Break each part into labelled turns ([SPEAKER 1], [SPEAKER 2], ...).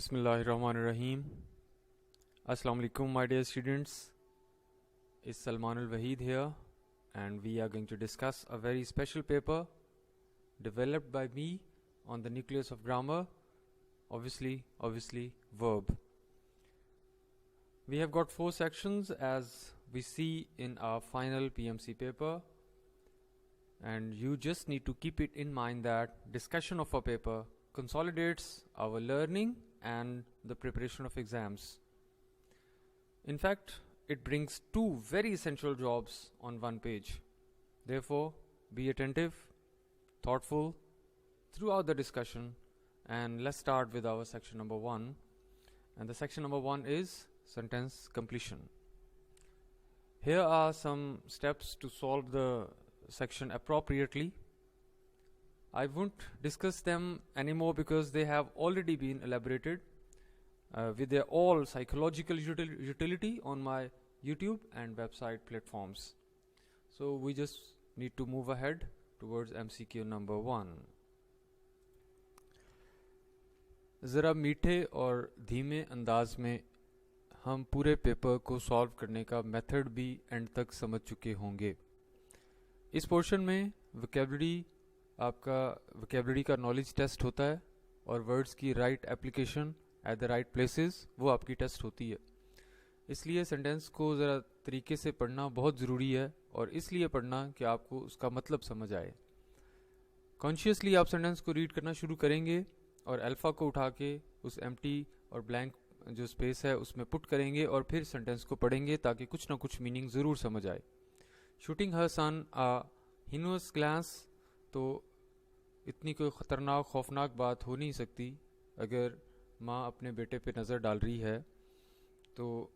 [SPEAKER 1] Bismillahirrahmanirrahim. Assalamu alaikum, my dear students. It's Salman Al Wahid here, and we are going to discuss a very special paper developed by me on the nucleus of grammar. Obviously, verb. We have got 4 sections as we see in our final PMC paper, and you just need to keep it in mind that discussion of a paper consolidates our learning and the preparation of exams. In fact, it brings 2 very essential jobs on one page. Therefore, be attentive, thoughtful throughout the discussion, and let's start with our section number 1. And the section number 1 is sentence completion. Here are some steps to solve the section appropriately. I won't discuss them anymore because they have already been elaborated with their all psychological utility on my YouTube and website platforms. So we just need to move ahead towards MCQ number 1. ज़रा मीठे और धीमे अंदाज में हम पूरे paper को solve करने का मेथड भी एंड तक समझ चुके होंगे. इस पोर्शन में वोकैबुलरी का नॉलेज टेस्ट होता है और वर्ड्स की right application at the right places वो आपकी टेस्ट होती है. इसलिए सेंटेंस को ज़रा तरीके से पढ़ना बहुत ज़रूरी है और इसलिए पढ़ना कि आपको उसका मतलब समझ आए. कॉन्शियसली आप सेंटेंस को रीड करना शुरू करेंगे और अल्फ़ा को उठा के उस एम्प्टी और ब्लैंक जो स्पेस है उसमें पुट करेंगे और फिर सेंटेंस को पढ़ेंगे ताकि कुछ ना कुछ मीनिंग ज़रूर समझ आए. शूटिंग हर सन आ हिनोस ग्लांस, तो इतनी कोई ख़तरनाक खौफनाक बात हो नहीं सकती. अगर माँ अपने बेटे पे नज़र डाल रही है तो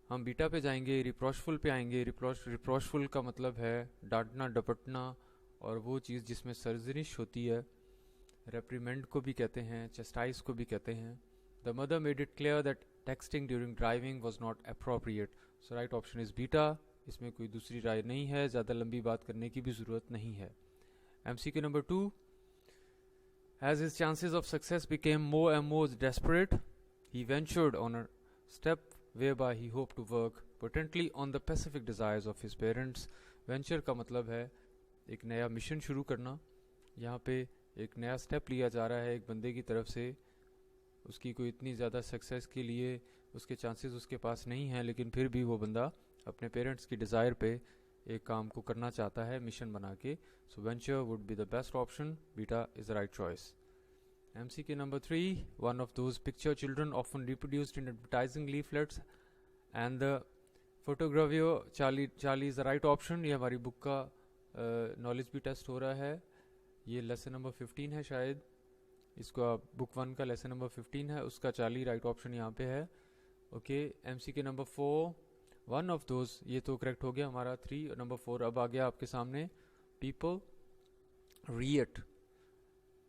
[SPEAKER 1] हम बीटा पे जाएंगे, रिप्रोचफुल पे आएंगे. रिप्रोचफुल का मतलब है डांटना डपटना और वो चीज़ जिसमें सर्जनिश होती है. रेप्रीमेंड को भी कहते हैं, चेस्टाइज को भी कहते हैं. The mother made it clear that texting during driving was not appropriate. So right option is beta. इसमें कोई दूसरी राय नहीं है, ज़्यादा लंबी बात करने की भी ज़रूरत नहीं है. MCQ number 2. As his chances of success became more and more desperate, he ventured on a step whereby he hoped to work potently on the pacific desires of his parents. Venture का मतलब है एक नया mission शुरू करना. यहाँ पे एक नया स्टेप लिया जा रहा है एक बंदे की तरफ से. उसकी कोई इतनी ज़्यादा सक्सेस के लिए उसके चांसेस उसके पास नहीं हैं, लेकिन फिर भी वो बंदा अपने पेरेंट्स की डिज़ायर पे एक काम को करना चाहता है मिशन बना के. So venture would be the best option. Beta is the right choice. MCQ number 3. One of those picture children often reproduced in advertising leaflets and the photogravure Charlie is the right option. ये हमारी book का knowledge भी test हो रहा है. ये lesson number 15 है शायद. इसका बुक 1 का लेसन नंबर 15 है, उसका चार्ली राइट ऑप्शन यहाँ पे है. Okay. MCQ number 4. One of those, ये तो करेक्ट हो गया हमारा 3. नंबर 4 अब आ गया आपके सामने. People react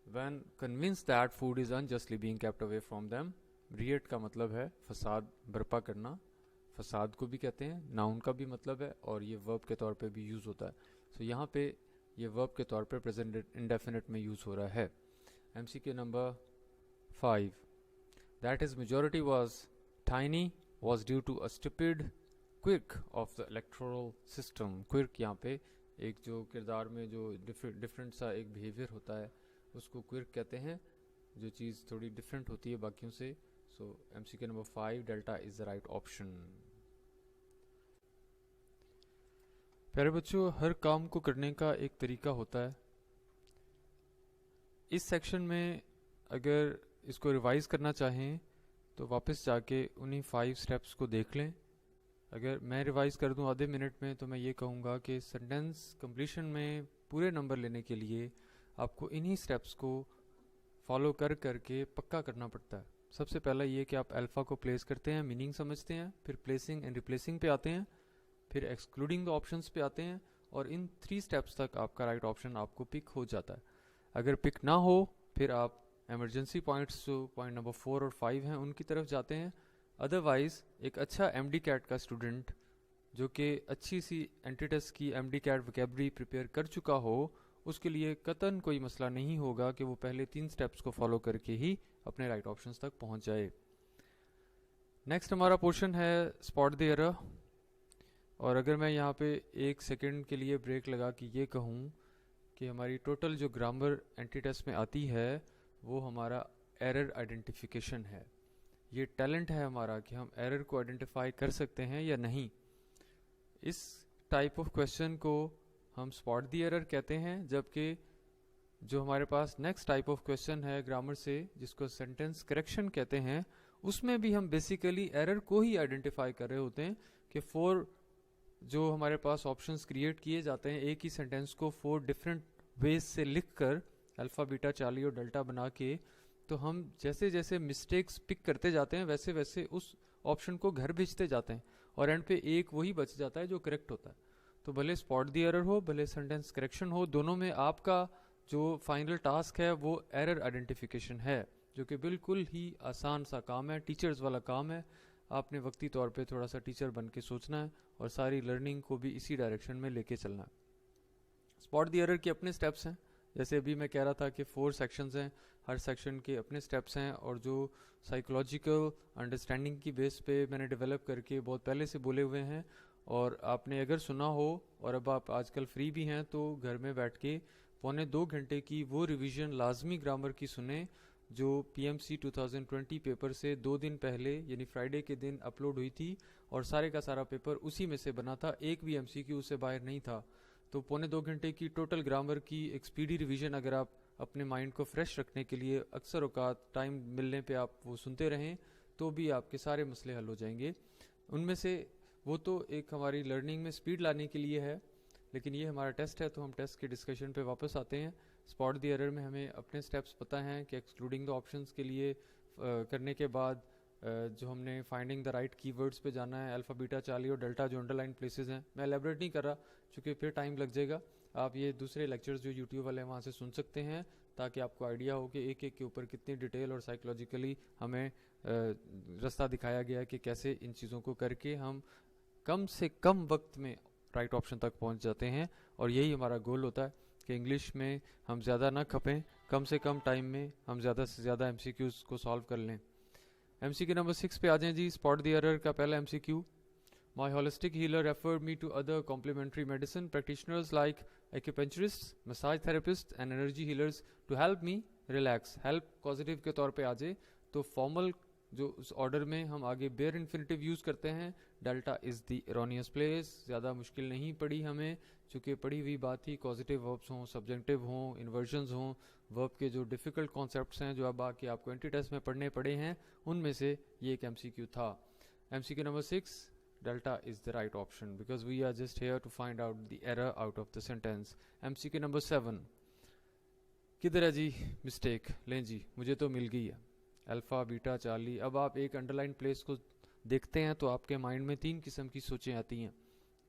[SPEAKER 1] when convince that food is unjustly being kept away from them. रिएट का मतलब है फसाद बर्पा करना. फसाद को भी कहते हैं, नाउन का भी मतलब है और ये वर्ब के तौर पे भी यूज़ होता है. सो यहाँ पे ये वर्ब के तौर पे प्रेजेंट इंडेफिनिट में यूज़ हो रहा है. MCQ number 5. That is majority was tiny was due to a stupid quick of the electoral system. Quick यहाँ पे एक जो किरदार में जो डिफरेंट सा एक बिहेवियर होता है उसको क्विक कहते हैं, जो चीज़ थोड़ी डिफरेंट होती है बाकियों से. सो MCQ number 5 delta is the right option. प्यारे बच्चों, हर काम को करने का एक तरीका होता है. इस सेक्शन में अगर इसको रिवाइज करना चाहें तो वापस जाके उन्हीं 5 स्टेप्स को देख लें. अगर मैं रिवाइज कर दूं आधे मिनट में तो मैं ये कहूँगा कि सेंटेंस कंप्लीशन में पूरे नंबर लेने के लिए आपको इन्हीं स्टेप्स को फॉलो कर करके पक्का करना पड़ता है. सबसे पहला ये कि आप अल्फ़ा को प्लेस करते हैं, मीनिंग समझते हैं, फिर प्लेसिंग एंड रिप्लेसिंग पे आते हैं, फिर एक्सक्लूडिंग द ऑप्शंस पे आते हैं और इन 3 स्टेप्स तक आपका राइट ऑप्शन आपको पिक हो जाता है. अगर पिक ना हो फिर आप एमरजेंसी पॉइंट्स जो पॉइंट नंबर 4 और 5 हैं उनकी तरफ जाते हैं. अदरवाइज़ एक अच्छा MD कैट का स्टूडेंट जो कि अच्छी सी एंटिटेस की MD कैट वोकैबुलरी प्रिपेयर कर चुका हो उसके लिए कतन कोई मसला नहीं होगा कि वो पहले 3 स्टेप्स को फॉलो करके ही अपने राइट ऑप्शंस तक पहुंच जाए। नेक्स्ट हमारा पोर्शन है स्पॉट द एरर। और अगर मैं यहाँ पे 1 सेकंड के लिए ब्रेक लगा कि ये कहूँ कि हमारी टोटल जो ग्रामर एंट्री टेस्ट में आती है वो हमारा एरर आइडेंटिफिकेशन है। ये टैलेंट है हमारा कि हम एरर को आइडेंटिफाई कर सकते हैं या नहीं। इस टाइप ऑफ क्वेश्चन को हम स्पॉट द एरर कहते हैं, जबकि जो हमारे पास नेक्स्ट टाइप ऑफ क्वेश्चन है ग्रामर से जिसको सेंटेंस करेक्शन कहते हैं, उसमें भी हम बेसिकली एरर को ही आइडेंटिफाई कर रहे होते हैं कि 4 जो हमारे पास ऑप्शंस क्रिएट किए जाते हैं एक ही सेंटेंस को 4 डिफरेंट वेज से लिखकर अल्फा बीटा चार्ली और डेल्टा बना के, तो हम जैसे जैसे मिस्टेक्स पिक करते जाते हैं वैसे वैसे उस ऑप्शन को घर भेजते जाते हैं और एंड पे एक वही बच जाता है जो करेक्ट होता है। तो भले स्पॉट द एरर हो भले सेंटेंस करेक्शन हो, दोनों में आपका जो फाइनल टास्क है वो एरर आइडेंटिफिकेशन है, जो कि बिल्कुल ही आसान सा काम है, टीचर्स वाला काम है। आपने वक्ती तौर पे थोड़ा सा टीचर बन के सोचना है और सारी लर्निंग को भी इसी डायरेक्शन में लेके चलना है। स्पॉट द एरर के अपने स्टेप्स हैं, जैसे अभी मैं कह रहा था कि 4 सेक्शंस हैं, हर सेक्शन के अपने स्टेप्स हैं और जो साइकोलॉजिकल अंडरस्टैंडिंग की बेस पे मैंने डेवलप करके बहुत पहले से बोले हुए हैं। और आपने अगर सुना हो और अब आप आजकल फ्री भी हैं तो घर में बैठ के 1.25 घंटे की वो रिवीजन लाजमी ग्रामर की सुने जो पीएमसी 2020 पेपर से 2 दिन पहले यानी फ्राइडे के दिन अपलोड हुई थी और सारे का सारा पेपर उसी में से बना था, एक भी एमसीक्यू उससे बाहर नहीं था। तो 1.25 घंटे की टोटल ग्रामर की एक स्पीडी रिवीजन अगर आप अपने माइंड को फ्रेश रखने के लिए अक्सर औकात टाइम मिलने पे आप वो सुनते रहें तो भी आपके सारे मसले हल हो जाएंगे। उनमें से वो तो एक हमारी लर्निंग में स्पीड लाने के लिए है, लेकिन ये हमारा टेस्ट है तो हम टेस्ट के डिस्कशन पे वापस आते हैं। स्पॉट द एरर में हमें अपने स्टेप्स पता हैं कि एक्सक्लूडिंग द ऑप्शंस के लिए करने के बाद जो हमने फाइंडिंग द राइट कीवर्ड्स पे जाना है, अल्फा बीटा चार्ली और डेल्टा जो अंडरलाइन प्लेसेस हैं। मैं एलेबरेट नहीं कर रहा क्योंकि फिर टाइम लग जाएगा। आप ये दूसरे लेक्चर्स जो यूट्यूब वाले हैं वहाँ से सुन सकते हैं ताकि आपको आइडिया हो कि एक एक के ऊपर कितनी डिटेल और साइकोलॉजिकली हमें रास्ता दिखाया गया है कि कैसे इन चीज़ों को करके हम कम से कम वक्त में राइट ऑप्शन तक पहुंच जाते हैं। और यही हमारा गोल होता है कि इंग्लिश में हम ज़्यादा ना खपें, कम से कम टाइम में हम ज़्यादा से ज़्यादा एमसीक्यूज़ को सॉल्व कर लें। एमसीक्यू नंबर 6 पे आ जाएं जी। स्पॉट द एरर का पहला MCQ, my holistic healer referred me to other complementary medicine practitioners like acupuncturist, massage therapist and energy healers to help me relax. Help positive के तौर पे आ जाए तो फॉर्मल जो उस ऑर्डर में हम आगे बेयर इन्फिनिटिव यूज़ करते हैं। Delta is the erroneous place, ज़्यादा मुश्किल नहीं पड़ी हमें चूँकि पढ़ी हुई बात ही कॉजिटिव वर्ब्स हों, सब्जेक्टिव हों, इन्वर्जन्स हों, वर्ब के जो डिफ़िकल्ट कॉन्सेप्ट्स हैं जो अब आके आपको एंट्री टेस्ट में पढ़ने पड़े हैं उनमें से ये एक एमसीक्यू था। MCQ number 6, delta is the right option because we are just here to find out the error out of the sentence. MCQ number 7, किधर है जी मिस्टेक? लें जी, मुझे तो मिल गई है, अल्फ़ा बीटा चार्ली। अब आप एक अंडरलाइन प्लेस को देखते हैं तो आपके माइंड में 3 किस्म की सोचें आती हैं,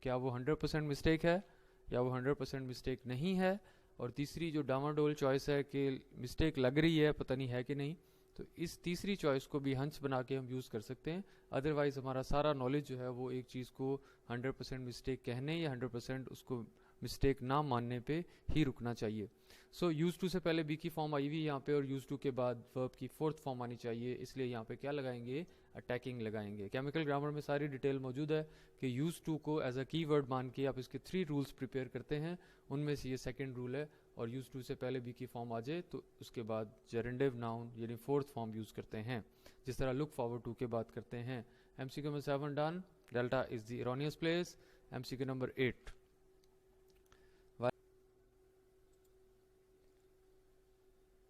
[SPEAKER 1] क्या वो 100% मिस्टेक है या वो 100% मिस्टेक नहीं है, और तीसरी जो डामाडोल चॉइस है कि मिस्टेक लग रही है पता नहीं है कि नहीं। तो इस तीसरी चॉइस को भी हंस बना के हम यूज़ कर सकते हैं। अदरवाइज़ हमारा सारा नॉलेज जो है वो एक चीज़ को 100% मिस्टेक कहने या 100% उसको मिस्टेक ना मानने पे ही रुकना चाहिए। सो यूज़ टू से पहले बी की फॉर्म आई हुई यहाँ पे और यूज़ टू के बाद वर्ब की 4th फॉर्म आनी चाहिए, इसलिए यहाँ पे क्या लगाएंगे? अटैकिंग लगाएंगे। केमिकल ग्रामर में सारी डिटेल मौजूद है कि यूज़ टू को एज अ की वर्ड मान के आप इसके 3 रूल्स प्रिपेयर करते हैं, उनमें से ये सेकेंड रूल है। और यूज़ टू से पहले बी की फॉर्म आ जाए तो उसके बाद जेरेंडिव नाउन यानी 4th फॉर्म यूज़ करते हैं, जिस तरह लुक फॉरवर्ड टू के बात करते हैं। MCQ number 7 done, delta is the erroneous place. MCQ number 8,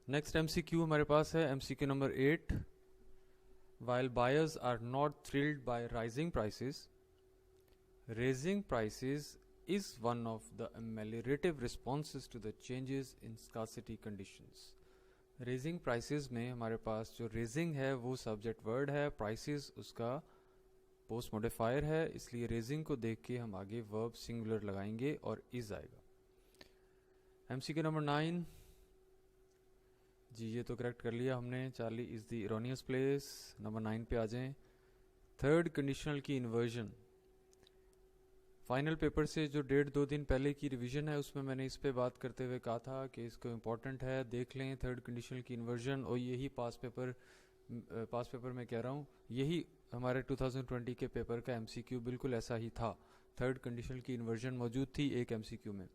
[SPEAKER 1] next MCQ हमारे पास है MCQ number 8, while buyers are not thrilled by rising prices, raising prices is one of the ameliorative responses to the changes in scarcity conditions. raising prices में हमारे पास जो raising है वो subject word है, prices उसका पोस्ट मॉडिफायर है, इसलिए raising को देख के हम आगे वर्ब सिंगुलर लगाएंगे और is आएगा। एमसीक्यू नंबर 9 जी, ये तो करेक्ट कर लिया हमने, Charlie is the erroneous place. Number 9 पे आ जाएं। थर्ड कंडीशनल की इन्वर्जन, फाइनल पेपर से जो 1.5-2 दिन पहले की रिवीजन है उसमें मैंने इस पे बात करते हुए कहा था कि इसको इम्पोर्टेंट है, देख लें थर्ड कंडीशनल की इन्वर्जन। और यही पास पेपर मैं कह रहा हूँ, यही हमारे 2020 के पेपर का एमसीक्यू बिल्कुल ऐसा ही था। थर्ड कंडीशनल की इन्वर्जन मौजूद थी एक एमसीक्यू में।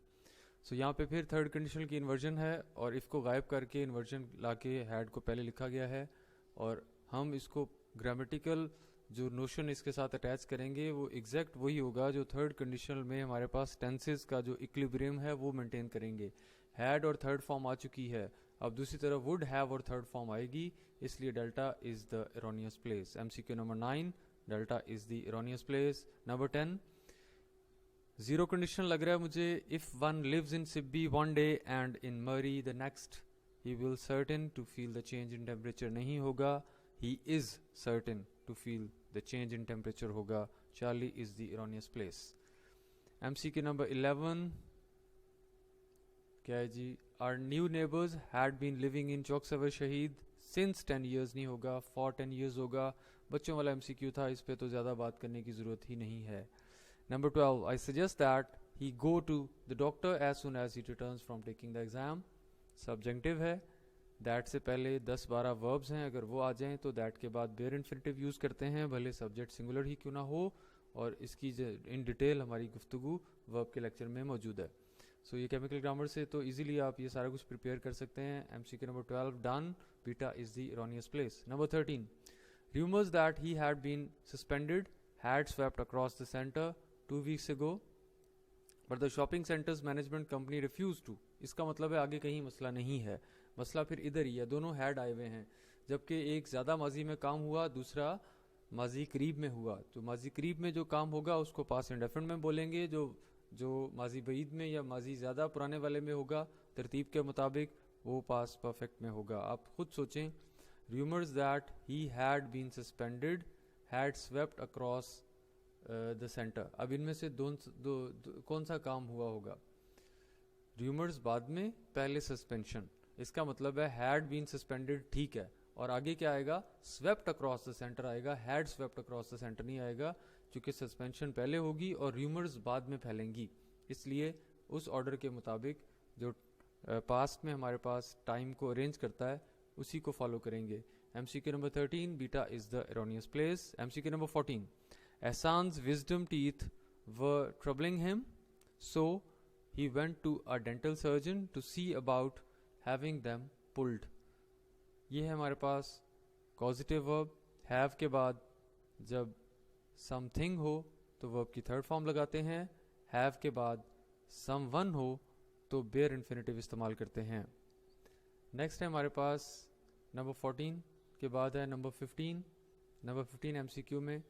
[SPEAKER 1] सो यहाँ पे फिर थर्ड कंडीशनल की इन्वर्जन है और इफ को गायब करके इन्वर्जन लाके हैड को पहले लिखा गया है, और हम इसको ग्रामेटिकल जो नोशन इसके साथ अटैच करेंगे वो एग्जैक्ट वही होगा जो थर्ड कंडीशनल में हमारे पास टेंसेस का जो इक्विलिब्रियम है वो मेंटेन करेंगे। हैड और थर्ड फॉर्म आ चुकी है, अब दूसरी तरफ वुड हैव और थर्ड फॉर्म आएगी, इसलिए delta is the erroneous place. MCQ number 9, delta is the erroneous place. Number 10, zero condition लग रहा है मुझे। If one lives in Sibi one day and in Murree the next, he will certain to feel the change in temperature नहीं होगा, he is certain to feel the change in temperature होगा। Charlie is the erroneous place. MCQ number 11 क्या है जी? Our new neighbours had been living in चौकसवर शहीद since 10 years नहीं होगा, फॉर 10 years होगा। बच्चों वाला एमसीक्यू था, इस पे तो ज़्यादा बात करने की ज़रूरत ही नहीं है। Number 12, I suggest that he go to the doctor as soon as he returns from taking the exam. Subjective है, दैट से पहले 10-12 वर्ब्स हैं, अगर वो आ जाएं तो दैट के बाद बेयर इन्फिनिटिव यूज़ करते हैं, भले सब्जेक्ट सिंगुलर ही क्यों ना हो। और इसकी इन डिटेल हमारी गुफ्तगू वर्ब के लेक्चर में मौजूद है। सो ये केमिकल ग्रामर से तो इजीली आप ये सारा कुछ प्रिपेयर कर सकते हैं। MCQ number 12 done, beta is the erroneous place. Number 13, rumors that he had been suspended had swept across the center 2 weeks ago, but the shopping center's management company refused to। इसका मतलब है आगे कहीं मसला नहीं है, मसला फिर इधर ही है, दोनों हैड आए हुए हैं, जबकि एक ज़्यादा माजी में काम हुआ, दूसरा माजी करीब में हुआ। तो माजी करीब में जो काम होगा उसको पास इंडेफिनिट में बोलेंगे, जो माजी बईद में या माजी ज़्यादा पुराने वाले में होगा तरतीब के मुताबिक, वो पास परफेक्ट में होगा। आप खुद सोचें, rumors that he had been suspended had swept across the center। अब इनमें से कौन सा काम हुआ होगा? rumors बाद में, पहले सस्पेंशन, इसका मतलब है had been suspended ठीक है, और आगे क्या आएगा? swept across the center आएगा, had swept across the center नहीं आएगा, क्योंकि सस्पेंशन पहले होगी और rumors बाद में फैलेंगी। इसलिए उस ऑर्डर के मुताबिक जो पास्ट में हमारे पास टाइम को अरेंज करता है उसी को फॉलो करेंगे। MCQ number 13, beta is the erroneous place. MCQ number 14, Ehsan's wisdom teeth were troubling him, so he went to a dental surgeon to see about having them pulled. ये है हमारे पास कॉजिटिव वर्ब। हैव के बाद जब something हो तो verb की third form लगाते हैं, हैव के बाद समवन हो तो बेयर इन्फिनिटिव इस्तेमाल करते हैं। नेक्स्ट है हमारे पास नंबर 14 के बाद है नंबर 15। नंबर 15 एमसीक्यू में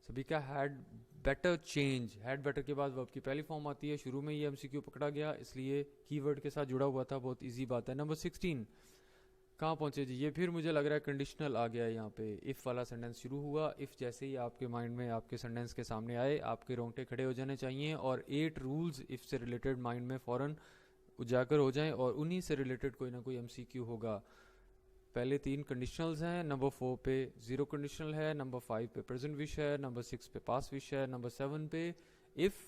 [SPEAKER 1] सभी का had better change, had better के बाद वर्ब की पहली फॉर्म आती है। शुरू में ये एमसीक्यू पकड़ा गया इसलिए कीवर्ड के साथ जुड़ा हुआ था, बहुत इजी बात है। नंबर 16 कहाँ पहुंचे जी? ये फिर मुझे लग रहा है कंडीशनल आ गया है यहाँ पे। इफ़ वाला सेंटेंस शुरू हुआ, इफ़ जैसे ही आपके माइंड में आपके सेंटेंस के सामने आए आपके रोंगटे खड़े हो जाने चाहिए, और 8 रूल्स इफ़ से रिलेटेड माइंड में फ़ौरन उजागर हो जाएं, और उन्हीं से रिलेटेड कोई ना कोई एमसीक्यू होगा। पहले 3 कंडीशनल्स हैं, नंबर 4 पे जीरो कंडीशनल है, नंबर 5 पे प्रेजेंट विश है, नंबर 6 पे पास विश है, नंबर 7 पे इफ़,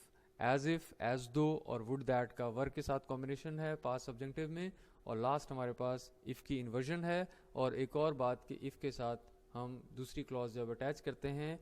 [SPEAKER 1] एज दो और वुड दैट का वर्क के साथ कॉम्बिनेशन है पास सब्जेक्टिव में, और लास्ट हमारे पास इफ़ की इन्वर्जन है। और एक और बात कि इफ़ के साथ हम दूसरी क्लॉज जब अटैच करते हैं,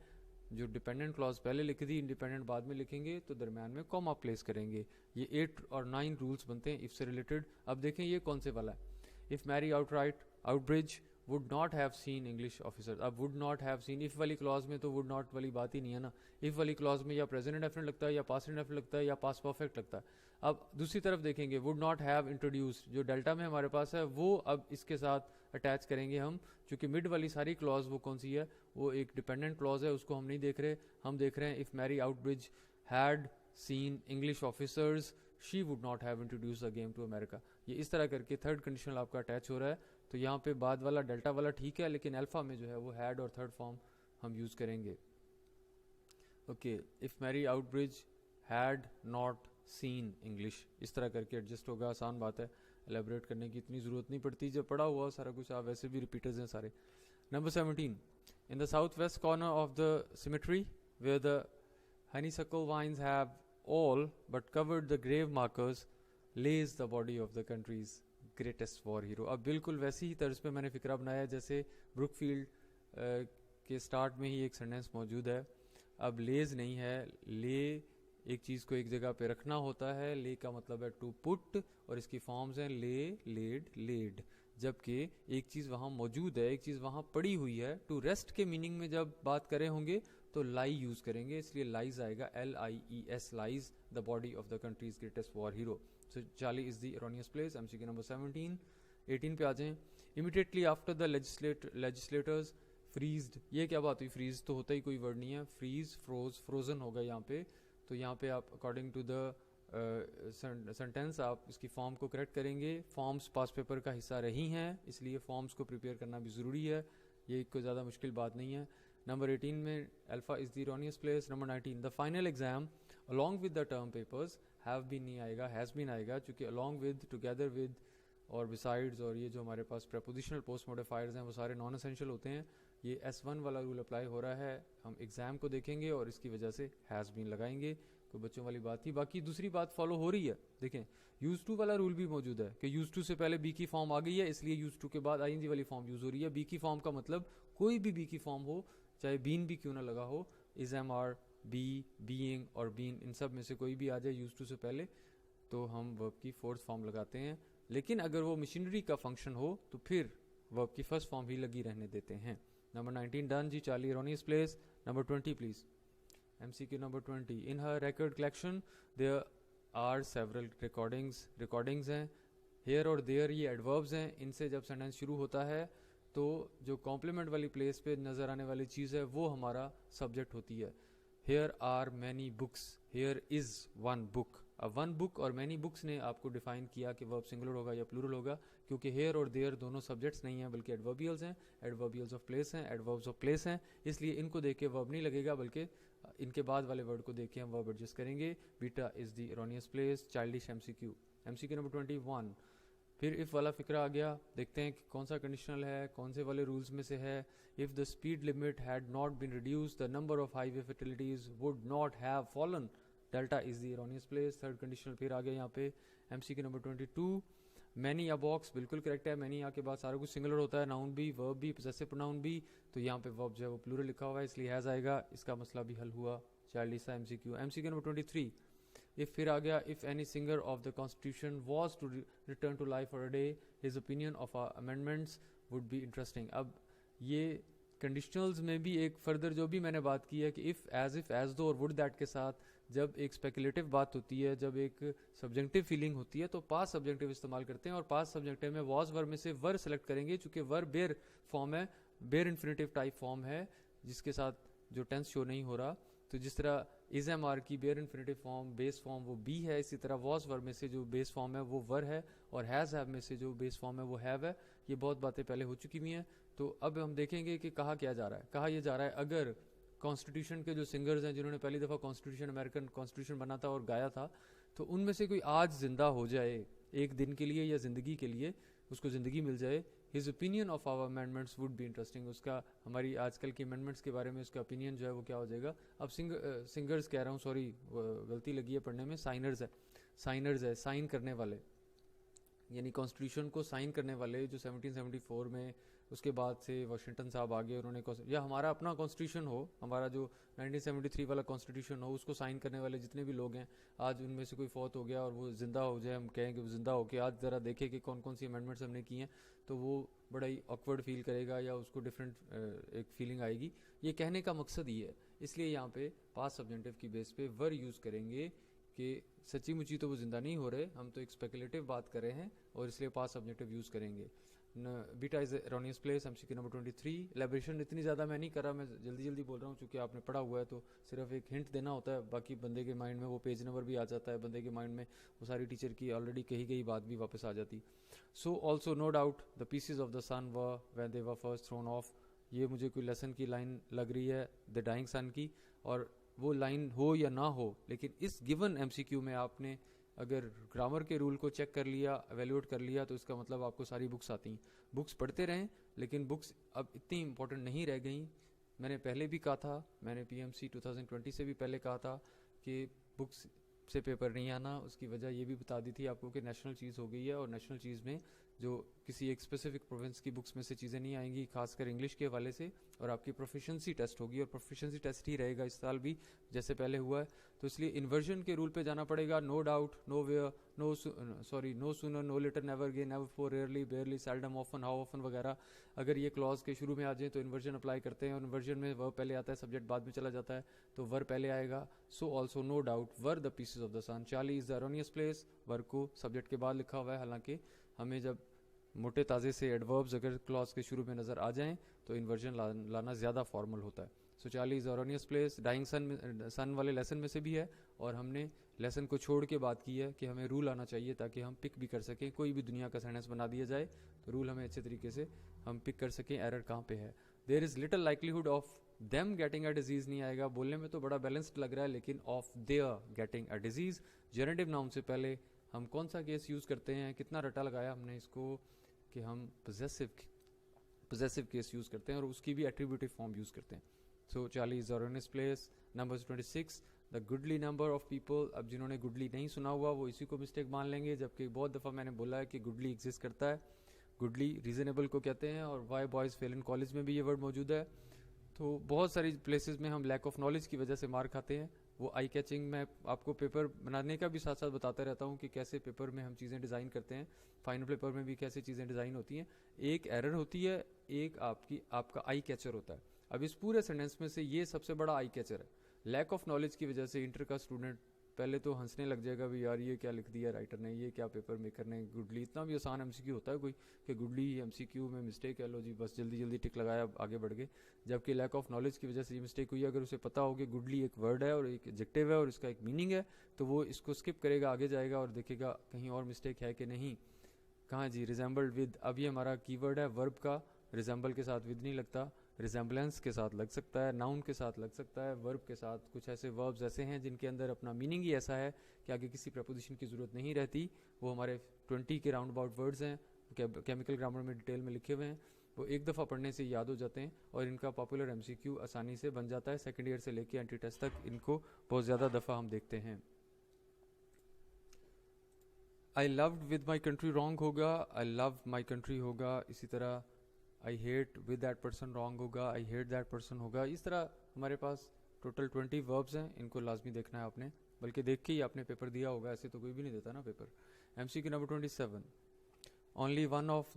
[SPEAKER 1] जो डिपेंडेंट क्लॉज पहले लिखी थी इंडिपेंडेंट बाद में लिखेंगे, तो दरम्यान में कॉमा प्लेस करेंगे। ये 8 और 9 रूल्स बनते हैं इफ़ से रिलेटेड। अब देखें ये कौन से वाला है। If Mary outright Outerbridge would not have seen English officer. अब would not have seen, if वाली क्लॉज में तो वुड नॉट वाली बात ही नहीं है ना। इफ़ वाली क्लॉज में या प्रेजेंट इंडेफिनिट लगता है, या पास्ट इंडेफिनिट लगता है, या पास्ट परफेक्ट लगता है। अब दूसरी तरफ देखेंगे, वुड नॉट हैव इंट्रोड्यूस्ड जो डेल्टा में हमारे पास है, वो अब इसके साथ अटैच करेंगे हम, क्योंकि मिड वाली सारी क्लॉज वो कौन सी है, वो एक डिपेंडेंट क्लॉज है, उसको हम नहीं देख रहे। हम देख रहे हैं if Mary Outerbridge had seen English officers she would not have introduce the game to America. ये इस तरह करके थर्ड कंडीशनल आपका अटैच हो रहा है। तो यहाँ पे बाद वाला डेल्टा वाला ठीक है, लेकिन अल्फा में जो है वो हैड और थर्ड फॉर्म हम यूज़ करेंगे। Okay, if Mary Outerbridge had not seen English, इस तरह करके एडजस्ट होगा। आसान बात है, एलेबरेट करने की इतनी ज़रूरत नहीं पड़ती, जब पढ़ा हुआ सारा कुछ आप वैसे भी रिपीटर्स हैं सारे। Number 17, in the south west corner of the cemetery where the honeysuckle vines have all but covered the grave markers lays the body of the country's greatest war hero. अब बिल्कुल वैसी ही तर्ज पे मैंने फिक्रा बनाया जैसे ब्रुकफील्ड के स्टार्ट में ही एक सेंटेंस मौजूद है. अब लेज नहीं है, ले एक चीज़ को एक जगह पे रखना होता है. ले का मतलब है टू पुट और इसकी फॉर्म्स हैं ले, लेड, लेड. जबकि एक चीज़ वहाँ मौजूद है, एक चीज़ वहाँ पड़ी हुई है. टू रेस्ट के मीनिंग में जब बात करें होंगे तो लाई यूज़ करेंगे, इसलिए लाइज आएगा, LIES, lies the body of the countries greatest war hero. So Charlie is the erroneous place. MCQ number 17. 18 पे आ जाएं. Immediately after the legislators freezed. ये क्या बात हुई? फ्रीज तो होता ही कोई वर्ड नहीं है. फ्रीज, फ्रोज, फ्रोजन होगा यहाँ पे. तो यहाँ पे आप अकॉर्डिंग टू द सेंटेंस आप इसकी फॉर्म को करेक्ट करेंगे. फॉर्म्स पास पेपर का हिस्सा रही हैं, इसलिए फॉर्म्स को प्रिपेयर करना भी ज़रूरी है. ये कोई ज़्यादा मुश्किल बात नहीं है. नंबर 18 में alpha is the erroneous place. Number 19 the final exam along with the term papers have been नहीं आएगा, हैज़ बीन आएगा, चूँकि अलॉन्ग विद, टुगेदर विद और बिसाइड्स और ये जो हमारे पास प्रपोजिशनल पोस्ट मॉडिफायर्स हैं वो सारे नॉन एसेंशियल होते हैं. ये S1 वाला रूल अप्लाई हो रहा है. हम एग्ज़ाम को देखेंगे और इसकी वजह से हैज़ बीन लगाएंगे. कोई बच्चों वाली बात थी. बाकी दूसरी बात फॉलो हो रही है. देखें यूज टू वाला रूल भी मौजूद है कि यूज टू से पहले बी की फॉर्म आ गई है, इसलिए यूज टू के बाद ING वाली फॉर्म यूज हो रही है. बी की फॉर्म का मतलब कोई भी बी की फॉर्म हो, चाहे बीन भी क्यों ना लगा हो, is, am, are, be, being और बीन, इन सब में से कोई भी आ जाए यूज टू से पहले तो हम वर्ब की फोर्थ फॉर्म लगाते हैं. लेकिन अगर वो मशीनरी का फंक्शन हो तो फिर वर्ब की फर्स्ट फॉर्म ही लगी रहने देते हैं. नंबर 19 डन जी. Charlie erroneous place. Number 20 please. MCQ number 20. In her record collection there are several recordings हैं. here और there ये adverbs हैं. इनसे जब सेंटेंस शुरू होता है तो जो कॉम्प्लीमेंट वाली प्लेस पे नज़र आने वाली चीज़ है वो हमारा सब्जेक्ट होती है. here are many books, here is one book. अब वन बुक और मैनी बुक्स ने आपको डिफाइन किया कि वर्ब सिंगुलर होगा या प्लूरल होगा, क्योंकि हेयर और देयर दोनों सब्जेक्ट्स नहीं हैं बल्कि एडवर्बियल्स हैं. एडवर्बियल्स ऑफ प्लेस हैं, एडवर्ब्स ऑफ प्लेस हैं, इसलिए इनको देख के वर्ब नहीं लगेगा बल्कि इनके बाद वाले वर्ड को देख के हम वर्ब एडजस्ट करेंगे. Beta is the erroneous place. Childish MCQ number 21. फिर इफ़ वाला फिक्रा आ गया. देखते हैं कि कौन सा कंडीशनल है, कौन से वाले रूल्स में से है. If the speed limit had not been reduce the number of highway fatalities would not have fallen. Delta is the erroneous place. Third conditional फिर आ गया यहाँ पे. MCQ number 22. मैनी या बॉक्स बिल्कुल करेक्ट है. मैनी के बाद सारा कुछ सिंगुलर होता है, नाउन भी, वर्ब भी, पोजेसिव प्रोनाउन भी. तो यहाँ पे वर्ब जो है वो प्लूरल लिखा हुआ है, इसलिए हैज़ आएगा. इसका मसला भी हल हुआ. Childish MCQ number 23. इफ फिर आ गया. If any singer of the constitution was to return to life for a day his opinion of amendments would be interesting. अब ये कंडीशनल्स में भी एक फर्दर जो भी मैंने बात की है कि इफ़, एज दो और वुड दैट के साथ जब एक स्पेकुलेटिव बात होती है, जब एक सब्जेक्टिव फीलिंग होती है तो पास सब्जेक्टिव इस्तेमाल करते हैं. और पास सब्जेक्टिव में वॉज वर्ब में से वर सेलेक्ट करेंगे, चूंकि वर बेर फॉर्म है, बेर इन्फिनेटिव टाइप फॉर्म है जिसके साथ जो टेंस शो नहीं हो रहा. तो जिस तरह इज एम आर की bare infinitive form base form वो बी है, इसी तरह वॉज वर्ब में से जो बेस फॉर्म है वो वर है, और हैज़ हैव में से जो बेस फॉर्म है वो हैव है. ये बहुत बातें पहले हो चुकी हुई हैं. तो अब हम देखेंगे कि कहा क्या जा रहा है. कहा यह जा रहा है अगर कॉन्स्टिट्यूशन के जो सिंगर्स हैं जिन्होंने पहली दफ़ा कॉन्स्टिट्यूशन, अमेरिकन कॉन्स्टिट्यूशन बना था और गाया था, तो उनमें से कोई आज जिंदा हो जाए एक दिन के लिए या ज़िंदगी के लिए, उसको ज़िंदगी मिल जाए, his opinion of our amendments would be interesting. उसका हमारी आजकल की अमेंडमेंट्स के बारे में उसका ओपिनियन जो है वो क्या हो जाएगा. अब सिंगर्स कह रहा हूँ, सॉरी गलती लगी है पढ़ने में. साइनर्स है, साइन करने वाले, यानी कॉन्स्टिट्यूशन को साइन करने वाले जो 1774 में उसके बाद से वाशिंगटन साहब आगे उन्होंने, या हमारा अपना कॉन्स्टिट्यूशन हो, हमारा जो 1973 वाला कॉन्स्टिट्यूशन हो, उसको साइन करने वाले जितने भी लोग हैं, आज उनमें से कोई फौत हो गया और वो ज़िंदा हो जाए, हम कहें कि वो ज़िंदा होकर आज ज़रा देखे कि कौन कौन सी अमेंडमेंट्स हमने की हैं, तो वो बड़ा ही ऑकवर्ड फील करेगा या उसको डिफरेंट एक फीलिंग आएगी. ये कहने का मकसद ही है. इसलिए यहाँ पे पास्ट सब्जेक्टिव की बेस पे वर यूज़ करेंगे कि सच्ची मुच्ची तो वो ज़िंदा नहीं हो रहे, हम तो एक स्पेकुलेटिव बात कर रहे हैं और इसलिए पास्ट सब्जेक्टिव यूज़ करेंगे. Beta is erroneous place. MCQ number 23. Elaboration इतनी ज़्यादा मैं नहीं कर रहा, मैं जल्दी बोल रहा हूँ क्योंकि आपने पढ़ा हुआ है, तो सिर्फ एक हिंट देना होता है, बाकी बंदे के माइंड में वो पेज नंबर भी आ जाता है, बंदे के माइंड में वो सारी टीचर की ऑलरेडी कही गई बात भी वापस आ जाती. So also no doubt the pieces of the sun were when they were first thrown off. ये मुझे कोई लेसन की लाइन लग रही है द डाइंग सन की, और वो लाइन हो या ना हो, लेकिन इस गिवन MCQ में आपने अगर ग्रामर के रूल को चेक कर लिया, एवेल्यूएट कर लिया, तो इसका मतलब आपको सारी बुक्स आती हैं. बुक्स पढ़ते रहें, लेकिन बुक्स अब इतनी इंपॉर्टेंट नहीं रह गई. मैंने पहले भी कहा था, मैंने PMC 2020 से भी पहले कहा था कि बुक्स से पेपर नहीं आना, उसकी वजह ये भी बता दी थी आपको कि नेशनल चीज़ हो गई है, और नेशनल चीज़ में जो किसी एक स्पेसिफिक प्रोविंस की बुक्स में से चीज़ें नहीं आएंगी, खासकर इंग्लिश के हवाले से, और आपकी प्रोफिशेंसी टेस्ट होगी, और प्रोफिशेंसी टेस्ट ही रहेगा इस साल भी जैसे पहले हुआ है। तो इसलिए इन्वर्जन के रूल पे जाना पड़ेगा, no doubt, nowhere, no sooner, no later, never again, never before, rarely, barely, seldom, often, how often वगैरह। अगर ये क्लॉज के शुरू में आ जाए तो इन्वर्जन अप्लाई करते हैं, और इन्वर्जन में वर्ब पहले आता है, सब्जेक्ट बाद में चला जाता है, तो वर्ब पहले आएगा। So also no doubt were the pieces of the sun, Charlie is the erroneous place, verb को सब्जेक्ट के बाद लिखा हुआ है। हालांकि हमें जब मोटे ताज़े से एडवर्ब्स अगर क्लॉज के शुरू में नज़र आ जाएं तो इन्वर्जन लाना ज़्यादा फॉर्मल होता है। सो चार्ली इज अरोनियस प्लेस डाइंग सन वाले लेसन में से भी है, और हमने लेसन को छोड़ के बात की है कि हमें रूल आना चाहिए ताकि हम पिक भी कर सकें। कोई भी दुनिया का सेंटेंस बना दिया जाए तो रूल हमें अच्छे तरीके से हम पिक कर सकें एरर कहाँ पे है। There is little likelihood of them getting a disease नहीं आएगा, बोलने में तो बड़ा बैलेंस्ड लग रहा है, लेकिन of their getting a disease. Generative noun से पहले हम कौन सा केस यूज़ करते हैं, कितना रटा लगाया हमने इसको कि हम पोजेसिव केस यूज़ करते हैं, और उसकी भी एट्रीब्यूटिव फॉर्म यूज़ करते हैं। So Charlie is erroneous place. Number 26 the goodly number of people. अब जिन्होंने गुडली नहीं सुना हुआ वो इसी को मिस्टेक मान लेंगे, जबकि बहुत दफ़ा मैंने बोला है कि गुडली एग्जिस्ट करता है। गुडली रीजनेबल को कहते हैं, और why boys fail in college में भी ये वर्ड मौजूद है। तो बहुत सारी प्लेसेस में हम लैक ऑफ नॉलेज की वजह से मार खाते हैं। वो आई कैचिंग, मैं आपको पेपर बनाने का भी साथ साथ बताता रहता हूँ कि कैसे पेपर में हम चीज़ें डिज़ाइन करते हैं, फाइनल पेपर में भी कैसे चीज़ें डिज़ाइन होती हैं। एक एरर होती है, एक आपका आई कैचर होता है। अब इस पूरे सेंटेंस में से ये सबसे बड़ा आई कैचर है। लैक ऑफ नॉलेज की वजह से इंटर का स्टूडेंट पहले तो हंसने लग जाएगा, भी यार ये क्या लिख दिया राइटर ने, ये क्या पेपर मेकर ने, गुडली। इतना भी आसान एमसीक्यू होता है कोई कि गुडली एमसीक्यू में मिस्टेक है, लो जी बस जल्दी जल्दी टिक लगाया, आगे बढ़ गए। जबकि लैक ऑफ नॉलेज की वजह से ये मिस्टेक हुई है। अगर उसे पता हो कि गुडली एक वर्ड है और एक एडजेक्टिव है और इसका एक मीनिंग है, तो वो इसको स्किप करेगा, आगे जाएगा और देखेगा कहीं और मिस्टेक है कि नहीं। कहाँ जी, रिजेंबल्ड विद। अब ये हमारा कीवर्ड है वर्ब का, रिजेंबल के साथ विद नहीं लगता, रिजेंबलेंस के साथ लग सकता है, नाउन के साथ लग सकता है, वर्ब के साथ। कुछ ऐसे वर्ब्स ऐसे हैं जिनके अंदर अपना मीनिंग ही ऐसा है कि आगे किसी प्रपोजिशन की ज़रूरत नहीं रहती। वो हमारे 20 के राउंड अबाउट वर्ड्स हैं, केमिकल ग्रामर में डिटेल में लिखे हुए हैं। वो एक दफ़ा पढ़ने से याद हो जाते हैं, और इनका पॉपुलर एमसीक्यू आसानी से बन जाता है। सेकेंड ईयर से लेके एंट्री टेस्ट तक इनको बहुत ज़्यादा दफ़ा हम देखते हैं। I loved with my country wrong होगा, आई लव माई कंट्री होगा। इसी तरह I hate with that person wrong होगा, आई हेट दैट पर्सन होगा। इस तरह हमारे पास टोटल 20 वर्ब्स हैं, इनको लाजमी देखना है आपने, बल्कि देख के ही आपने पेपर दिया होगा, ऐसे तो कोई भी नहीं देता ना paper. MCQ number 27, only one of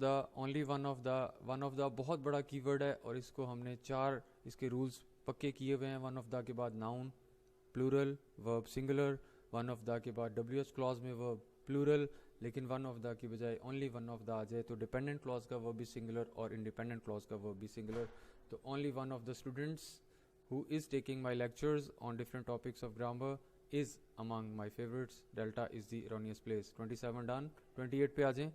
[SPEAKER 1] the बहुत बड़ा कीवर्ड है, और इसको हमने 4 इसके रूल्स पक्के किए हुए हैं। वन ऑफ द के बाद noun plural, verb singular, one of the के बाद WH क्लॉज में वर्ब प्लूरल, लेकिन वन ऑफ द की बजाय ओनली वन ऑफ द आ जाए तो डिपेंडेंट क्लॉज का वर्ब भी सिंगुलर और इंडिपेंडेंट क्लॉज का वर्ब भी सिंगुलर। तो only one of the students who is taking my lectures on different topics of grammar is among my favorites. Delta is the erroneous place. 27 done. 28 पे आ जाएं।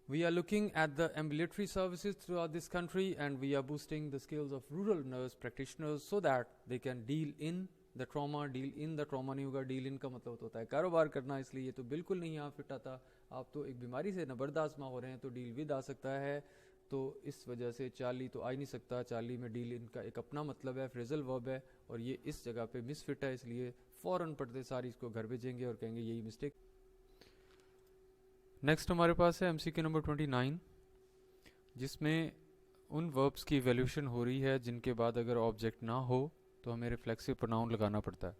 [SPEAKER 1] We are looking at the ambulatory services throughout this country, and we are boosting the skills of rural nurse practitioners so that they can deal in the trauma. Deal in the trauma नहीं होगा, deal in का मतलब होता है कारोबार करना, इसलिए ये तो बिल्कुल नहीं यहाँ फिट आता। आप तो एक बीमारी से नबरदाश्त हो रहे हैं, तो deal with आ सकता है। तो इस वजह से चार्ली तो आ ही नहीं सकता। चार्ली में डील इनका एक अपना मतलब है, फ्रेजल वर्ब है, और ये इस जगह पे मिसफिट है, इसलिए फ़ौरन पढ़ते सारी इसको घर भेजेंगे और कहेंगे यही मिस्टेक। नेक्स्ट हमारे पास है एमसीक्यू नंबर 29, जिसमें उन वर्ब्स की वैल्यूशन हो रही है जिनके बाद अगर ऑब्जेक्ट ना हो तो हमें रिफ्लेक्सिव प्रोनाउन लगाना पड़ता है।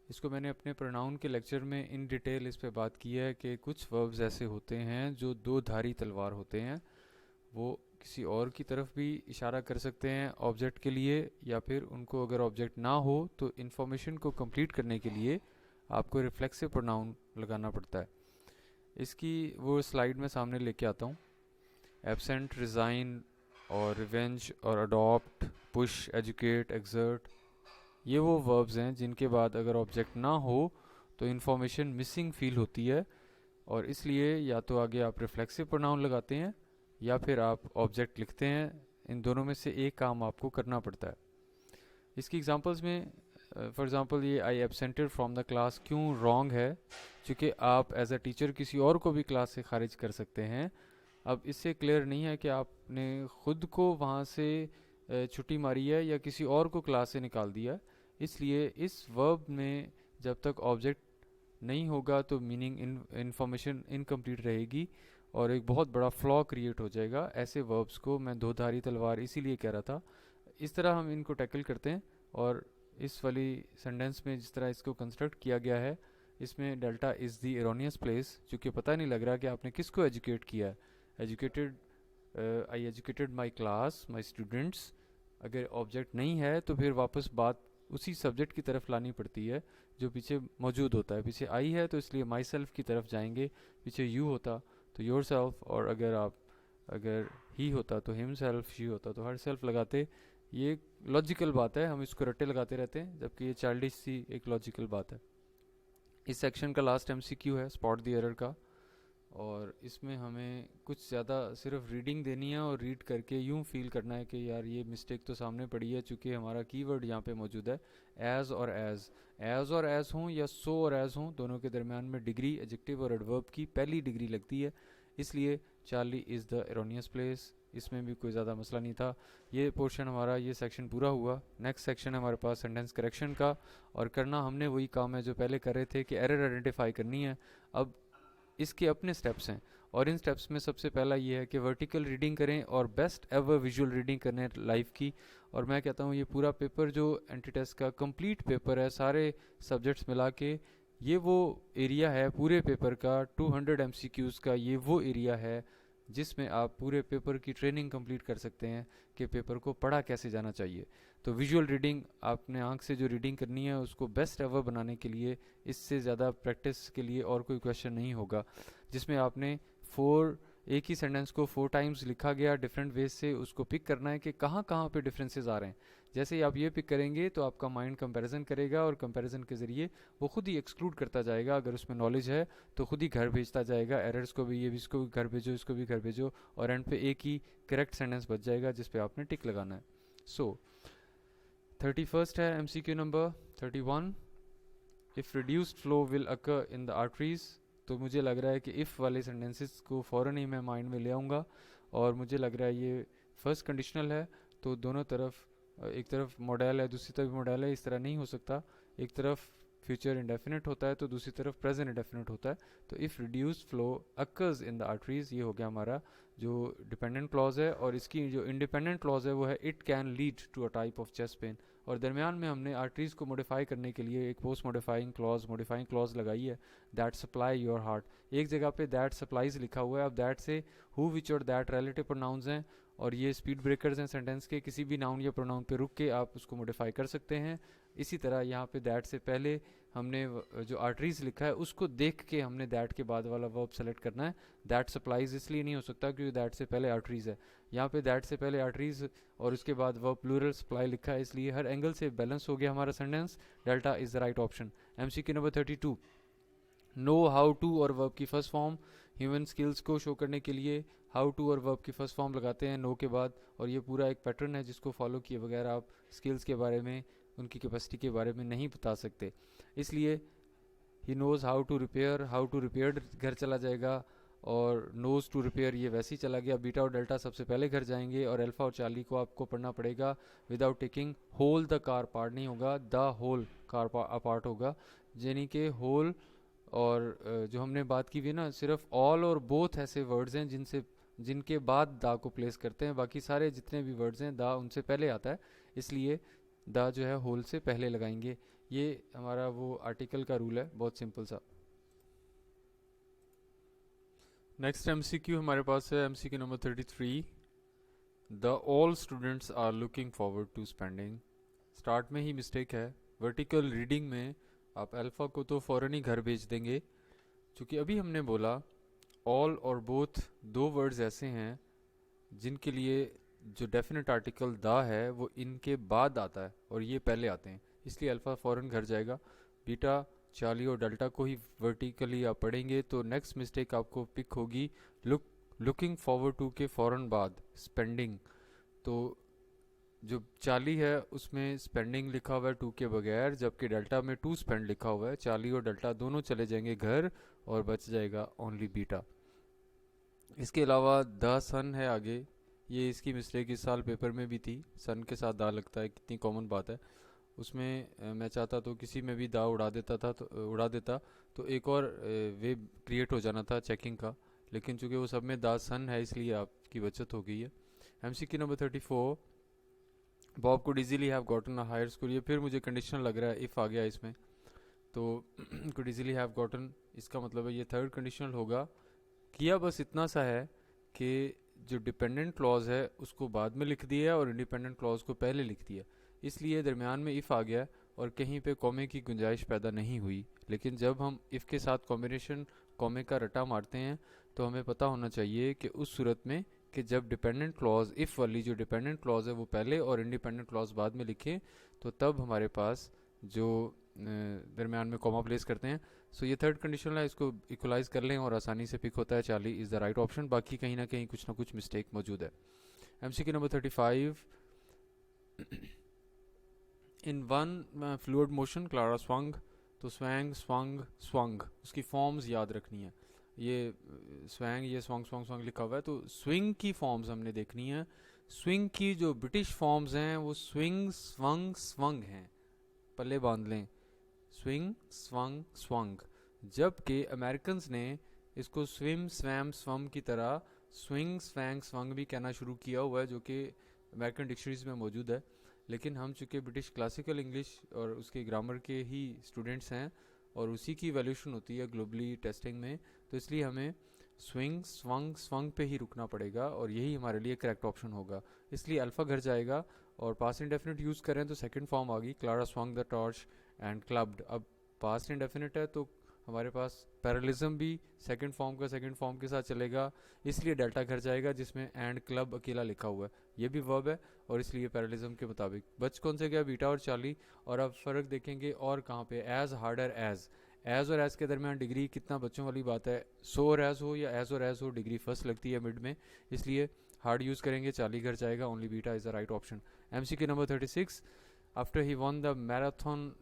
[SPEAKER 1] इसको मैंने अपने प्रोनाउन के लेक्चर में इन डिटेल इस पे बात की है कि कुछ वर्ब्स ऐसे होते हैं जो 2 धारी तलवार होते हैं। वो किसी और की तरफ भी इशारा कर सकते हैं ऑब्जेक्ट के लिए, या फिर उनको अगर ऑब्जेक्ट ना हो तो इन्फॉर्मेशन को कंप्लीट करने के लिए आपको रिफ्लेक्सिव प्रोनाउन लगाना पड़ता है। इसकी वो स्लाइड में सामने लेके आता हूँ। एब्सेंट, रिज़ाइन और रिवेंज और अडॉप्ट, पुश, एजुकेट, एक्सर्ट, ये वो वर्ब्स हैं जिनके बाद अगर ऑब्जेक्ट ना हो तो इन्फॉर्मेशन मिसिंग फील होती है, और इसलिए या तो आगे आप रिफ्लेक्सिव प्रोनाउन लगाते हैं या फिर आप ऑब्जेक्ट लिखते हैं। इन दोनों में से एक काम आपको करना पड़ता है। इसकी एग्जांपल्स में फॉर एग्जांपल ये आई एब्सेंटेड फ्रॉम द क्लास क्यों रॉन्ग है, क्योंकि आप एज अ टीचर किसी और को भी क्लास से खारिज कर सकते हैं। अब इससे क्लियर नहीं है कि आपने खुद को वहाँ से छुट्टी मारी है या किसी और को क्लास से निकाल दिया, इसलिए इस वर्ब में जब तक ऑब्जेक्ट नहीं होगा तो मीनिंग इन्फॉर्मेशन इनकम्प्लीट रहेगी और एक बहुत बड़ा फ्लॉ क्रिएट हो जाएगा। ऐसे वर्ब्स को मैं धोधारी तलवार इसीलिए कह रहा था। इस तरह हम इनको टैकल करते हैं। और इस वाली सेंटेंस में जिस तरह इसको कंस्ट्रक्ट किया गया है, इसमें delta is the erroneous place, चूँकि पता नहीं लग रहा कि आपने किसको एजुकेट किया है। Educated, I educated my class, my students. अगर ऑब्जेक्ट नहीं है तो फिर वापस बात उसी सब्जेक्ट की तरफ लानी पड़ती है जो पीछे मौजूद होता है। पीछे आई है तो इसलिए माई सेल्फ की तरफ जाएंगे, पीछे यू होता तो योर सेल्फ, और अगर ही होता तो हिम सेल्फ, शी होता तो हर सेल्फ लगाते। ये लॉजिकल बात है, हम इसको रट्टे लगाते रहते हैं, जबकि ये चाइल्डिश सी एक लॉजिकल बात है। इस सेक्शन का लास्ट एमसीक्यू है स्पॉट द एरर का, और इसमें हमें कुछ ज़्यादा सिर्फ रीडिंग देनी है और रीड करके यूं फील करना है कि यार ये मिस्टेक तो सामने पड़ी है, चूँकि हमारा कीवर्ड यहाँ पे मौजूद है एज और एज हों या सो और एज हों, दोनों के दरमियान में डिग्री एडजेक्टिव और एडवर्ब की पहली डिग्री लगती है। इसलिए Charlie is the erroneous place, इसमें भी कोई ज़्यादा मसला नहीं था। ये पोर्शन हमारा, ये सेक्शन पूरा हुआ। नेक्स्ट सेक्शन है हमारे पास सेंटेंस करेक्शन का, और करना हमने वही काम है जो पहले कर रहे थे कि एरर आइडेंटिफाई करनी है। अब इसके अपने स्टेप्स हैं, और इन स्टेप्स में सबसे पहला ये है कि वर्टिकल रीडिंग करें और बेस्ट एवर विजुअल रीडिंग करें लाइव की। और मैं कहता हूँ ये पूरा पेपर जो एंटी टेस्ट का कंप्लीट पेपर है, सारे सब्जेक्ट्स मिला के, ये वो एरिया है पूरे पेपर का 200 एमसीक्यूज़ का, ये वो एरिया है जिसमें आप पूरे पेपर की ट्रेनिंग कंप्लीट कर सकते हैं कि पेपर को पढ़ा कैसे जाना चाहिए। तो विजुअल रीडिंग, आपने आंख से जो रीडिंग करनी है उसको बेस्ट एवर बनाने के लिए, इससे ज़्यादा प्रैक्टिस के लिए और कोई क्वेश्चन नहीं होगा, जिसमें आपने एक ही सेंटेंस को 4 टाइम्स लिखा गया डिफरेंट वेज से, उसको पिक करना है कि कहाँ कहाँ पे डिफरेंसेस आ रहे हैं। जैसे ही आप ये पिक करेंगे तो आपका माइंड कंपैरिजन करेगा, और कंपैरिजन के ज़रिए वो खुद ही एक्सक्लूड करता जाएगा। अगर उसमें नॉलेज है तो खुद ही घर भेजता जाएगा, एरर्स को भी, ये भी इसको भी घर भेजो, इसको भी घर भेजो, और एंड पे एक ही करेक्ट सेंटेंस बच जाएगा जिस पे आपने टिक लगाना है। सो 31st है MCQ number 31, if reduced flow will occur in the arteries. तो मुझे लग रहा है कि इफ़ वाले सेंटेंसेस को फ़ौरन ही मैं माइंड में ले आऊँगा, और मुझे लग रहा है ये फर्स्ट कंडीशनल है, तो दोनों तरफ, एक तरफ मॉडल है दूसरी तरफ मॉडल है, इस तरह नहीं हो सकता। एक तरफ फ्यूचर इंडेफिनिट होता है तो दूसरी तरफ प्रेजेंट इंडेफिनिट होता है। तो if reduced flow occurs in the arteries, ये हो गया हमारा जो डिपेंडेंट क्लॉज है। और इसकी जो इंडिपेंडेंट क्लॉज है वो है it can lead to a type of chest pain. और दरमियान में हमने आर्टरीज को मॉडिफाई करने के लिए एक पोस्ट मॉडिफाइंग क्लॉज लगाई है, दैट सप्लाई योर हार्ट। एक जगह पे दैट सप्लाईज लिखा हुआ है, अब दैट से हु, विच और दैट रिलेटिव प्रोनाउंस हैं, और ये स्पीड ब्रेकर्स हैं सेंटेंस के, किसी भी नाउन या प्रोनाउन पे रुक के आप उसको मॉडिफाई कर सकते हैं। इसी तरह यहाँ पे दैट से पहले हमने जो आर्टरीज लिखा है उसको देख के हमने दैट के बाद वाला वर्ब सेलेक्ट करना है। दैट सप्लाईज इसलिए नहीं हो सकता क्योंकि दैट से पहले आर्टरीज है। यहाँ पे दैट से पहले आर्टरीज और उसके बाद वर्ब प्लूरल सप्लाई लिखा है, इसलिए हर एंगल से बैलेंस हो गया हमारा sentence. Delta is the right option. MCQ number 32, no, how to और वर्ब की फर्स्ट फॉर्म। ह्यूमन स्किल्स को शो करने के लिए हाउ टू और वर्ब की फर्स्ट फॉर्म लगाते हैं नो के बाद, और ये पूरा एक पैटर्न है जिसको फॉलो किए बगैर आप स्किल्स के बारे में, उनकी कैपेसिटी के बारे में नहीं बता सकते। इसलिए he knows how to repair, how to repaired घर चला जाएगा, और नोज़ टू रिपेयर ये वैसे ही चला गया। बीटा और डेल्टा सबसे पहले घर जाएंगे, और अल्फा और चार्ली को आपको पढ़ना पड़ेगा without taking whole the car part, नहीं होगा द होल कार अपार्ट होगा, यानी कि होल। और जो हमने बात की हुई ना, सिर्फ ऑल और बोथ ऐसे वर्ड्स हैं जिनके बाद दा को प्लेस करते हैं, बाकी सारे जितने भी वर्ड्स हैं दा उनसे पहले आता है, इसलिए दा जो है होल से पहले लगाएंगे। ये हमारा वो आर्टिकल का रूल है, बहुत सिंपल सा। नेक्स्ट MCQ हमारे पास है MCQ number 33, the all students are looking forward to spending. Start में ही मिस्टेक है, वर्टिकल रीडिंग में आप अल्फ़ा को तो फ़ौरन ही घर भेज देंगे, क्योंकि अभी हमने बोला ऑल और बोथ दो वर्ड्स ऐसे हैं जिनके लिए जो डेफिनेट आर्टिकल दा है वो इनके बाद आता है और ये पहले आते हैं, इसलिए अल्फ़ा फ़ौरन घर जाएगा। बीटा, चार्ली और डेल्टा को ही वर्टिकली आप पढ़ेंगे, तो नेक्स्ट मिस्टेक आपको पिक होगी लुकिंग फॉरवर्ड टू के फ़ौरन बाद स्पेंडिंग। तो जो चार्ली है उसमें स्पेंडिंग लिखा हुआ है टू के बगैर, जबकि डेल्टा में टू स्पेंड लिखा हुआ है। चार्ली और डेल्टा दोनों चले जाएंगे घर और बच जाएगा ओनली बीटा। इसके अलावा द सन है आगे, ये इसकी मिस्टेक इस साल पेपर में भी थी, सन के साथ दा लगता है, कितनी कॉमन बात है। उसमें मैं चाहता तो किसी में भी दाव उड़ा देता तो एक और वे क्रिएट हो जाना था चेकिंग का, लेकिन चूंकि वो सब में दा सन है इसलिए आपकी बचत हो गई है। MCQ number 34, Bob could easily have gotten a higher score. ये फिर मुझे कंडीशनल लग रहा है, इफ़ आ गया इसमें तो कुड इजीली हैव गॉटन, इसका मतलब है ये थर्ड कंडीशनल होगा। किया बस इतना सा है कि जो डिपेंडेंट क्लॉज है उसको बाद में लिख दिया और इंडिपेंडेंट क्लॉज को पहले लिख दिया, इसलिए दरमियान में इफ़ आ गया और कहीं पे कॉमे की गुंजाइश पैदा नहीं हुई। लेकिन जब हम इफ़ के साथ कॉम्बिनेशन कॉमे का रटा मारते हैं तो हमें पता होना चाहिए कि उस सूरत में कि जब डिपेंडेंट क्लॉज इफ़ वाली जो डिपेंडेंट क्लॉज है वो पहले और इंडिपेंडेंट क्लॉज बाद में लिखें तो तब हमारे पास जो दरमियान में कॉमा प्लेस करते हैं। सो ये थर्ड कंडीशन है, इसको इक्वलाइज कर लें और आसानी से पिक होता है। 40 इज़ द राइट ऑप्शन, बाकी कहीं ना कहीं कुछ ना कुछ मिस्टेक मौजूद है। MCQ number 35, in one fluid motion Clara swung, तो स्वैंग स्वंग स्वंग उसकी फॉर्म्स याद रखनी है। ये स्वैंग ये स्वंग स्वंग स्वंग लिखा हुआ है तो स्विंग की फॉर्म्स हमने देखनी है। स्विंग की जो ब्रिटिश फॉर्म्स हैं वो स्विंग स्वंग स्वंग हैं, पल्ले बांध लें, स्विंग स्वंग स्वंग। जबकि अमेरिकन्स ने इसको स्विम स्वैम स्वम की तरह स्विंग स्वैंग स्वंग भी कहना शुरू किया हुआ है, जो कि अमेरिकन डिक्शनरीज में मौजूद है। लेकिन हम चूँकि ब्रिटिश क्लासिकल इंग्लिश और उसके ग्रामर के ही स्टूडेंट्स हैं और उसी की वैल्यूशन होती है ग्लोबली टेस्टिंग में, तो इसलिए हमें स्विंग स्वंग स्वंग पे ही रुकना पड़ेगा और यही हमारे लिए करेक्ट ऑप्शन होगा। इसलिए अल्फ़ा घर जाएगा और पास्ट इंडेफिनिट यूज़ करें तो सेकंड फॉर्म आ गई, Clara swung the torch and clubbed. अब पास्ट इंडेफिनिट है तो हमारे पास पैरेलिज्म भी सेकंड फॉर्म का सेकंड फॉर्म के साथ चलेगा, इसलिए डेल्टा घर जाएगा जिसमें एंड क्लब अकेला लिखा हुआ है, ये भी वर्ब है और इसलिए पैरेलिज्म के मुताबिक बच कौन से गया, बीटा और चार्ली। और अब फ़र्क देखेंगे और कहाँ पे, एज हार्डर एज और एज के दरमियान डिग्री कितना बच्चों वाली बात है, सो और एज हो या एज और एज हो डिग्री फर्स्ट लगती है मिड में, इसलिए हार्ड यूज़ करेंगे, चार्ली घर जाएगा, only beta is the right option. MCQ number 36, after he won the marathon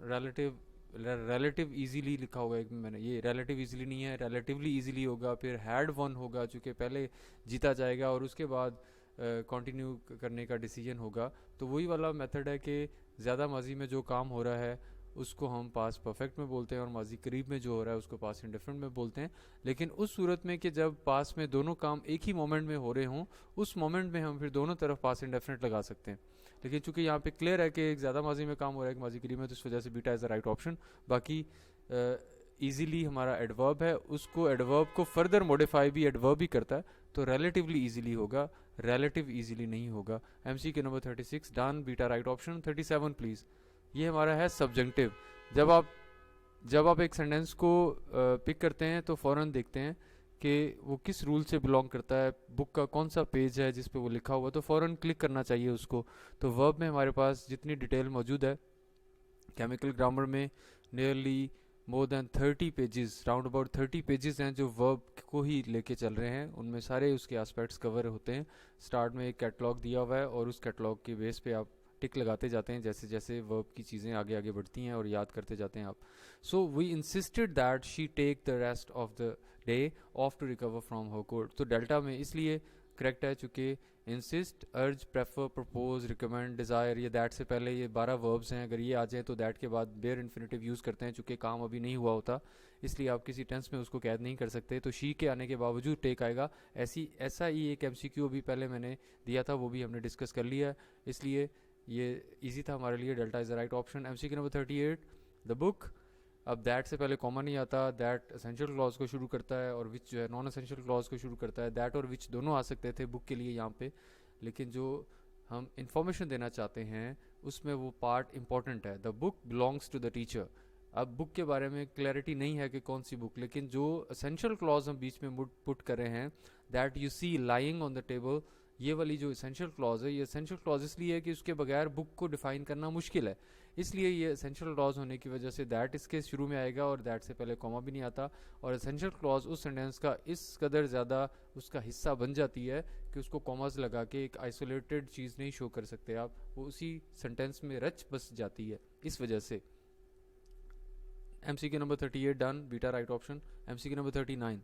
[SPEAKER 1] relative easily लिखा होगा एक में मैंने, ये रिलेटिव इजीली नहीं है, रिलेटिवली इजीली होगा, फिर हैड वन होगा चूँकि पहले जीता जाएगा और उसके बाद कंटिन्यू करने का डिसीजन होगा। तो वही वाला मेथड है कि ज़्यादा माजी में जो काम हो रहा है उसको हम पास परफेक्ट में बोलते हैं और माजी करीब में जो हो रहा है उसको पास इंडिफरेंट में बोलते हैं। लेकिन उस सूरत में कि जब पास में दोनों काम एक ही मोमेंट में हो रहे हों, उस मोमेंट में हम फिर दोनों तरफ पास इंडेफिनेट लगा सकते हैं। लेकिन चूंकि यहाँ पे क्लियर है कि एक ज़्यादा माजी में काम हो रहा है, एक माजी करीब में, तो इस वजह से beta is the right option. बाकी ईजीली हमारा एडवर्ब है, उसको एडवर्ब को फर्दर मॉडिफाई भी एडवर्ब ही करता है, तो रिलेटिवली ईजिली होगा, रिलेटिव ईजिली नहीं होगा। MCQ number 36 done, beta right option. 37 please, ये हमारा है सब्जेंटिव। जब आप एक सेंटेंस को पिक करते हैं तो फ़ौरन देखते हैं कि वो किस रूल से बिलोंग करता है, बुक का कौन सा पेज है जिस पे वो लिखा हुआ, तो फ़ौरन क्लिक करना चाहिए उसको। तो वर्ब में हमारे पास जितनी डिटेल मौजूद है, केमिकल ग्रामर में nearly more than 30 pages, round about 30 pages हैं जो वर्ब को ही लेके चल रहे हैं, उनमें सारे उसके एस्पेक्ट्स कवर होते हैं। स्टार्ट में एक कैटलॉग दिया हुआ है और उस कैटलॉग के बेस पे आप टिक लगाते जाते हैं जैसे जैसे वर्ब की चीज़ें आगे आगे बढ़ती हैं और याद करते जाते हैं आप। So we insisted that she take the rest of the day off to recover from her cold, तो डेल्टा में इसलिए करेक्ट है चूँकि insist, urge, prefer, propose, recommend, desire, ये दैट से पहले ये 12 वर्ब्स हैं, अगर ये आ जाए तो दैट के बाद बेयर इन्फिनेटिव यूज़ करते हैं चूँकि काम अभी नहीं हुआ होता, इसलिए आप किसी टेंस में उसको कैद नहीं कर सकते, तो शी के आने के बावजूद टेक आएगा। ऐसा ही एक MCQ अभी पहले मैंने दिया था, वो भी हमने डिस्कस कर लिया, इसलिए ये इजी था हमारे लिए, delta is the right option. MCQ number 38, the book, अब दैट से पहले कॉमन नहीं आता, दैट एसेंशियल क्लॉज को शुरू करता है और विच जो है नॉन एसेंशियल क्लॉज को शुरू करता है। दैट और विच दोनों आ सकते थे बुक के लिए यहाँ पे, लेकिन जो हम इंफॉर्मेशन देना चाहते हैं उसमें वो पार्ट इंपॉर्टेंट है, the book belongs to the teacher. अब बुक के बारे में क्लैरिटी नहीं है कि कौन सी बुक, लेकिन जो एसेंशियल क्लॉज हम बीच में पुट कर रहे हैं, that you see lying on the table, ये वाली जो एसेंशियल क्लॉज है, ये एसेंशियल क्लॉज इसलिए है कि उसके बगैर बुक को डिफाइन करना मुश्किल है, इसलिए ये एसेंशियल क्लॉज होने की वजह से दैट इसके शुरू में आएगा और दैट से पहले कॉमा भी नहीं आता। और एसेंशियल क्लॉज उस सेंटेंस का इस कदर ज़्यादा उसका हिस्सा बन जाती है कि उसको कॉमास लगा के एक आइसोलेटेड चीज़ नहीं शो कर सकते आप, वो उसी सेंटेंस में रच बस जाती है इस वजह से। MCQ number 38 done, beta right option. MCQ number 39,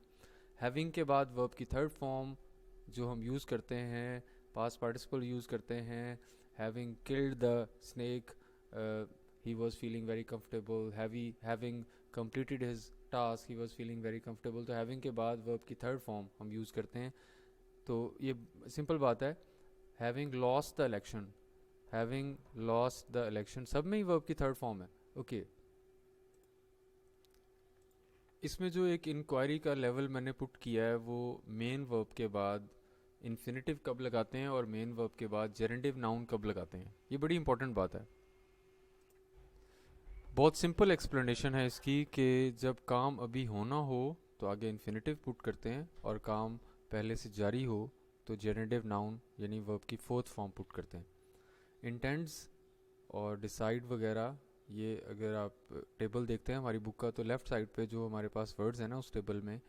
[SPEAKER 1] having के बाद वर्ब की थर्ड फॉर्म जो हम यूज़ करते हैं, पास्ट पार्टिसिपल यूज़ करते हैं, having killed the snake, he was feeling very comfortable, having completed his task, he was feeling very comfortable. तो having के बाद verb की third form हम use करते हैं. तो ये simple बात है. Having lost the election, having lost the election, सब में ही verb की third form है. Okay. इसमें जो एक इंक्वायरी का लेवल मैंने पुट किया है वो मेन वर्ब के बाद इन्फिनेटिव कब लगाते हैं और मेन वर्ब के बाद जेरेंडिव नाउन कब लगाते हैं. ये बड़ी इंपॉर्टेंट बात है. बहुत सिंपल एक्सप्लेनेशन है इसकी कि जब काम अभी होना हो तो आगे इन्फिनेटिव पुट करते हैं और काम पहले से जारी हो तो जेरेंडिव नाउन यानी वर्ब की फोर्थ फॉर्म पुट करते हैं. इंटेंड्स और डिसाइड वगैरह ये अगर आप टेबल देखते हैं हमारी बुक का तो लेफ़्ट साइड पे जो हमारे पास वर्ड्स हैं ना उस टेबल में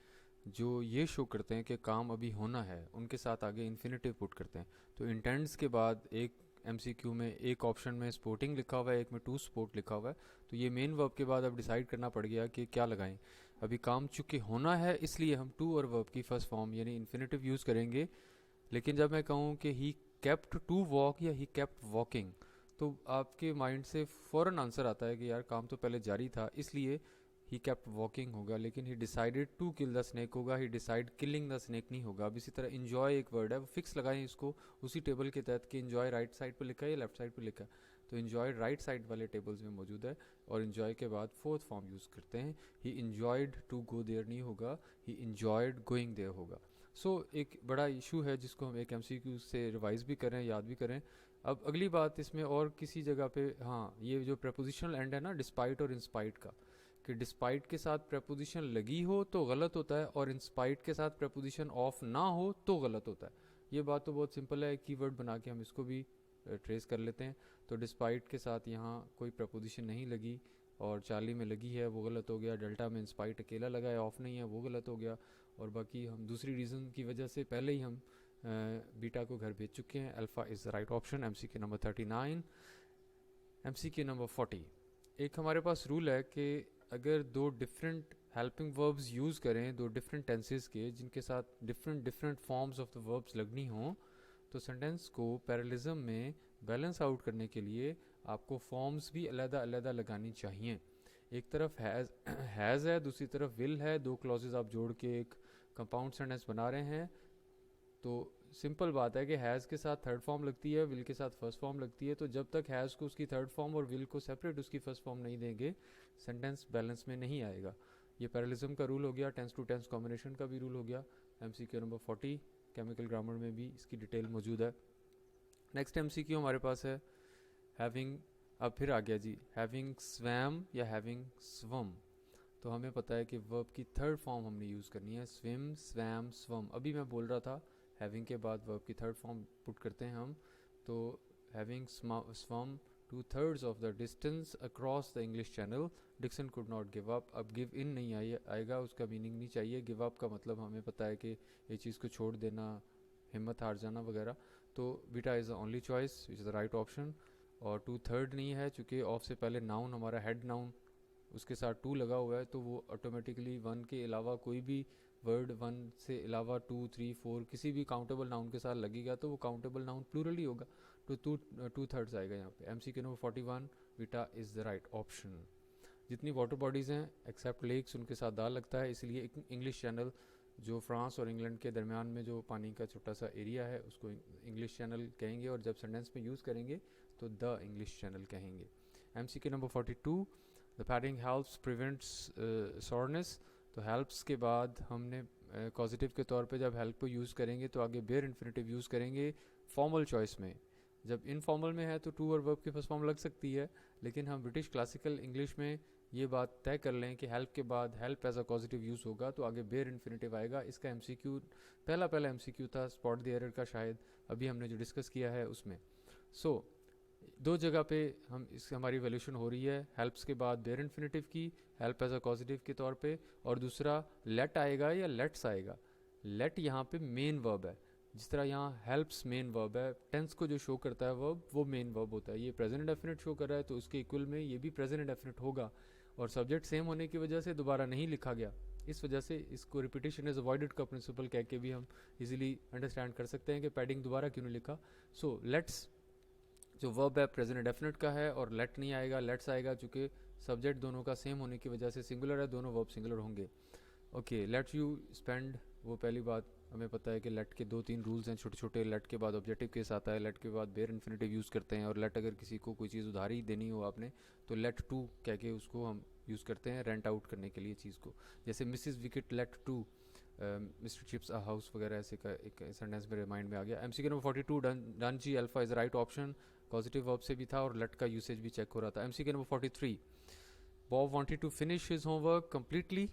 [SPEAKER 1] जो ये शो करते हैं कि काम अभी होना है उनके साथ आगे इन्फिनेटिव पुट करते हैं. तो इंटेंड्स के बाद एक एमसीक्यू में एक ऑप्शन में स्पोर्टिंग लिखा हुआ है, एक में टू स्पोर्ट लिखा हुआ है. तो ये मेन वर्ब के बाद अब डिसाइड करना पड़ गया कि क्या लगाएं. अभी काम चूँकि होना है इसलिए हम टू और वर्ब की फर्स्ट फॉर्म यानी इन्फिनेटिव यूज़ करेंगे. लेकिन जब मैं कहूँ कि ही केप्ट टू वॉक या ही केप्ट वॉकिंग तो आपके माइंड से फ़ौरन आंसर आता है कि यार काम तो पहले जारी था इसलिए ही केप्ट वॉकिंग होगा. लेकिन he decided to kill the snake होगा, he decide killing the snake नहीं होगा. अब इसी तरह इन्जॉय एक वर्ड है वो फिक्स लगाएं इसको उसी टेबल के तहत कि इन्जॉय राइट साइड पर लिखा है या लेफ्ट साइड पर लिखा है. तो इन्जॉय राइट साइड वाले टेबल्स में मौजूद है और इन्जॉय के बाद फोर्थ फॉर्म यूज़ करते हैं. ही इन्जॉयड टू गो देयर नहीं होगा, ही इन्जॉयड गोइंग देयर होगा. सो एक बड़ा इशू है जिसको हम एक एमसीक्यू से रिवाइज भी करें याद भी करें. अब अगली बात इसमें और किसी जगह पे हाँ ये जो प्रपोजिशनल एंड है ना डिस्पाइट और इंस्पाइट का कि डिस्पाइट के साथ प्रपोजिशन लगी हो तो गलत होता है और इंस्पाइट के साथ प्रपोजिशन ऑफ ना हो तो गलत होता है. ये बात तो बहुत सिंपल है. कीवर्ड बना के हम इसको भी ट्रेस कर लेते हैं. तो डिस्पाइट के साथ यहाँ कोई प्रपोजिशन नहीं लगी और चार्ली में लगी है वो गलत हो गया. डेल्टा में इंस्पाइट अकेला लगा है ऑफ नहीं है वो गलत हो गया. और बाकी हम दूसरी रीज़न की वजह से पहले ही हम बीटा को घर भेज चुके हैं. Alpha is the right option. MCQ number 39. MCQ number 40. एक हमारे पास रूल है कि अगर दो डिफरेंट हेल्पिंग वर्ब्स यूज़ करें दो डिफरेंट टेंसेस के जिनके साथ different forms of the verbs लगनी हों तो सेंटेंस को पैरेललिज्म में बैलेंस आउट करने के लिए आपको फॉर्म्स भी अलग-अलग लगानी चाहिए. एक तरफ हैज़ है दूसरी तरफ विल है. दो क्लॉजेज आप जोड़ के एक कंपाउंड सेंटेंस बना रहे हैं. तो सिंपल बात है कि हैज़ के साथ थर्ड फॉर्म लगती है विल के साथ फर्स्ट फॉर्म लगती है. तो जब तक हैज़ को उसकी थर्ड फॉर्म और विल को सेपरेट उसकी फर्स्ट फॉर्म नहीं देंगे सेंटेंस बैलेंस में नहीं आएगा. ये पैरेललिज्म का रूल हो गया. टेंस टू टेंस कॉम्बिनेशन का भी रूल हो गया. एमसीक्यू नंबर 40 केमिकल ग्रामर में भी इसकी डिटेल मौजूद है. नेक्स्ट एमसीक्यू हमारे पास है हैविंग. अब फिर आ गया जी हैविंग स्वैम या हैविंग स्वम. तो हमें पता है कि वर्ब की थर्ड फॉर्म हमने यूज़ करनी है स्विम स्वैम स्वम. अभी मैं बोल रहा था हैविंग के बाद वर्ब की थर्ड फॉर्म पुट करते हैं हम. तो having swum 2/3 of the distance across the English channel Dixon could not give up. अब गिव इन नहीं आएगा उसका मीनिंग नहीं चाहिए. गिव अप का मतलब हमें पता है कि ये चीज़ को छोड़ देना हिम्मत हार जाना वगैरह. तो beta is the only choice which is the right option. और 2/3 नहीं है चूँकि ऑफ से पहले नाउन हमारा हेड नाउन उसके साथ 2 लगा हुआ है तो वो ऑटोमेटिकली 1 के अलावा कोई भी वर्ड 1 से अलावा 2 3 4 किसी भी काउंटेबल नाउन के साथ लगेगा तो वो काउंटेबल नाउन प्लूरल ही होगा. तो 2/3 आएगा यहाँ पे. MCQ number 41 beta is the right option. जितनी वाटर बॉडीज़ हैं एक्सेप्ट लेक्स उनके साथ दाल लगता है इसलिए इंग्लिश चैनल जो फ्रांस और इंग्लैंड के दरमियान में जो पानी का छोटा सा एरिया है उसको इंग्लिश चैनल कहेंगे और जब सेंटेंस में यूज़ करेंगे तो द इंग्लिश चैनल कहेंगे. MCQ number 42 the padding helps prevents soreness. तो हेल्प्स के बाद हमने पॉजिटिव के तौर पे जब हेल्प को यूज़ करेंगे तो आगे बेयर इन्फिनेटिव यूज़ करेंगे फॉर्मल चॉइस में. जब इनफॉर्मल में है तो टू और वर्ब की फर्स्ट फॉर्म लग सकती है लेकिन हम ब्रिटिश क्लासिकल इंग्लिश में ये बात तय कर लें कि हेल्प के बाद help as a positive use होगा तो आगे बेयर इन्फिनेटिव आएगा. इसका एमसीक्यू पहला एमसीक्यू था स्पॉट द एरर का शायद अभी हमने जो डिस्कस किया है उसमें. सो दो जगह पे हमारी वैल्यूशन हो रही है. हेल्प्स के बाद बेयर इन्फिनेटिव की हेल्प एज अ पॉजिटिव के तौर पे और दूसरा लेट आएगा या लेट्स आएगा. लेट यहाँ पे मेन वर्ब है. जिस तरह यहाँ हेल्प्स मेन वर्ब है टेंस को जो शो करता है वर्ब वो मेन वर्ब होता है. ये प्रेजेंट इंडेफिनिट शो कर रहा है तो उसके इक्वल में ये भी प्रेजेंट इंडेफिनिट होगा और सब्जेक्ट सेम होने की वजह से दोबारा नहीं लिखा गया. इस वजह से इसको रिपीटेशन इज अवॉइडेड का प्रिंसिपल कह के भी हम इजीली अंडरस्टैंड कर सकते हैं कि पैडिंग दोबारा क्यों नहीं लिखा. सो लेट्स जो वर्ब है प्रेजेंट इंडेफिनिट का है, और लेट नहीं आएगा, लेट्स आएगा, चूँकि सब्जेक्ट दोनों का सेम होने की वजह से सिंगुलर है, दोनों वर्ब सिंगुलर होंगे। ओके, लेट्स यू स्पेंड, वो पहली बात हमें पता है कि लेट के 2-3 रूल्स हैं छोटे छोटे। लेट के बाद ऑब्जेक्टिव केस आता है, लेट के बाद बेयर इन्फिनेटिव यूज़ करते हैं, और लेट अगर किसी को कोई चीज़ उधारी देनी हो आपने तो लेट टू कह के उसको हम यूज़ करते हैं रेंट आउट करने के लिए चीज़ को। जैसे Mrs Wicket let to Mr Chips a house वगैरह, ऐसे का एक सेंटेंस मेरे माइंड में आ गया। एमसीक्यू नंबर 42, डन जी alpha is right option, positive verb से भी था और लेट का यूसेज भी चेक हो रहा था। MCQ number 43, Bob wanted to finish his homework completely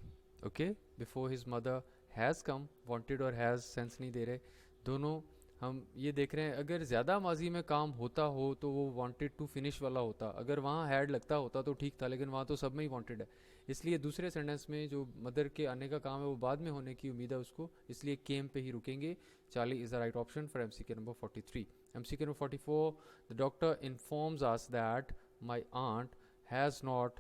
[SPEAKER 1] okay before his mother has come. Wanted और हैज़ सेंस नहीं दे रहे, दोनों हम ये देख रहे हैं। अगर ज़्यादा माजी में काम होता हो तो वो वांटेड टू फिनिश वाला होता, अगर वहाँ हैड लगता होता तो ठीक था, लेकिन वहाँ तो सब में ही वांटेड है, इसलिए दूसरे सेंटेंस में जो मदर के आने का काम है वो बाद में होने की उम्मीद है उसको, इसलिए केम पे ही रुकेंगे। Charlie is the right option for MCQ number 43। MCQ number 44, the doctor informs us that my aunt has not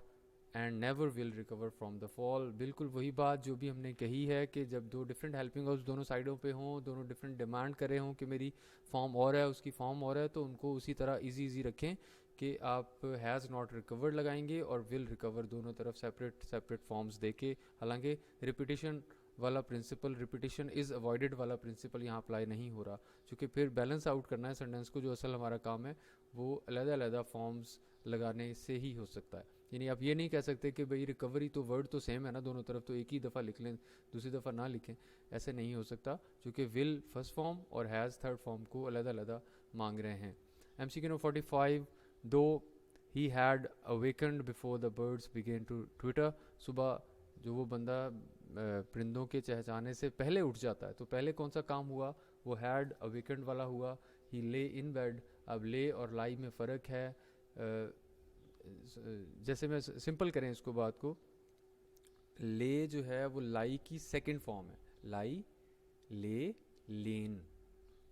[SPEAKER 1] and never will recover from the fall. बिल्कुल वही बात जो भी हमने कही है कि जब दो डिफरेंट हेल्पिंग हाउस दोनों साइडों पे हों, दोनों डिफरेंट डिमांड कर रहे हों कि मेरी फॉर्म और है उसकी फॉर्म और है, तो उनको उसी तरह इजी रखें कि आप हैज़ नॉट रिकवर्ड लगाएंगे और विल रिकवर दोनों तरफ सेपरेट सेपरेट फॉर्म्स देके। हालांकि रिपीटेशन वाला प्रिंसिपल, रिपीटेशन इज़ अवॉइडेड वाला प्रिंसिपल यहाँ अप्लाई नहीं हो रहा, क्योंकि फिर बैलेंस आउट करना है सेंटेंस को, जो असल हमारा काम है वो अलग-अलग फॉर्म्स लगाने से ही हो सकता है। यानी आप ये नहीं कह सकते कि भाई रिकवरी तो वर्ड तो सेम है ना दोनों तरफ, तो एक ही दफ़ा लिख लें दूसरी दफ़ा ना लिखें, ऐसे नहीं हो सकता, क्योंकि विल फर्स्ट फॉर्म और हैज़ थर्ड फॉर्म को अलग मांग रहे हैं। MCQ number 45, though he had awakened before the birds began to twitter. सुबह जो वो बंदा परिंदों के चहचहाने से पहले उठ जाता है, तो पहले कौन सा काम हुआ, वो हैड अवेकन्ड वाला हुआ। ही ले इन बेड, अब ले और लाई में फ़र्क है। जैसे मैं सिंपल करें इसको बात को, ले जो है वो लाई की सेकंड फॉर्म है, लाई ले लेन,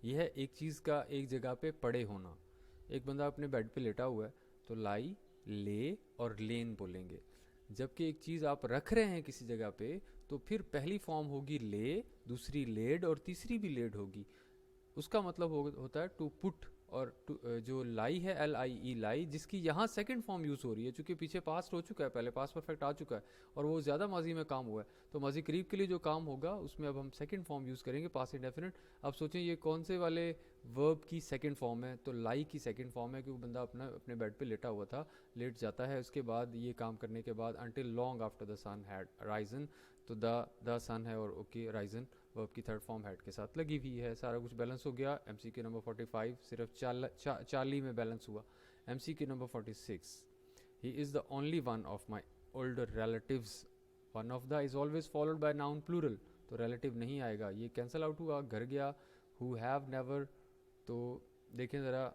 [SPEAKER 1] यह है एक चीज़ का एक जगह पे पड़े होना। एक बंदा अपने बेड पे लेटा हुआ है तो लाई ले और लेन बोलेंगे। जबकि एक चीज़ आप रख रहे हैं किसी जगह पे तो फिर पहली फॉर्म होगी ले, दूसरी लेड और तीसरी भी लेड होगी। उसका मतलब होता है टू पुट, और जो लाई है LIE लाई, जिसकी यहाँ सेकंड फॉर्म यूज़ हो रही है, चूँकि पीछे पास्ट हो चुका है, पहले पास्ट परफेक्ट आ चुका है और वो ज़्यादा माजी में काम हुआ है, तो माजी करीब के लिए जो काम होगा उसमें अब हम सेकंड फॉर्म यूज़ करेंगे, पास्ट इंडेफिनिट। अब सोचें ये कौन से वाले वर्ब की सेकंड फॉर्म है, तो लाई की सेकंड फॉर्म है, क्योंकि बंदा अपने बेड पे लेटा हुआ था, लेट जाता है, उसके बाद ये काम करने के बाद until long after the sun had risen, तो द सन है और ओके राइजन वर्ब की थर्ड फॉर्म हैड के साथ लगी हुई है। सारा कुछ बैलेंस हो गया। एमसीक्यू नंबर 45 सिर्फ 40 में बैलेंस हुआ। MCQ number 46, he is the only one of my older relatives, one of the is always followed by noun plural, तो रिलेटिव नहीं आएगा, ये कैंसिल आउट हुआ। घर गया, हु हैव नेवर, तो देखें ज़रा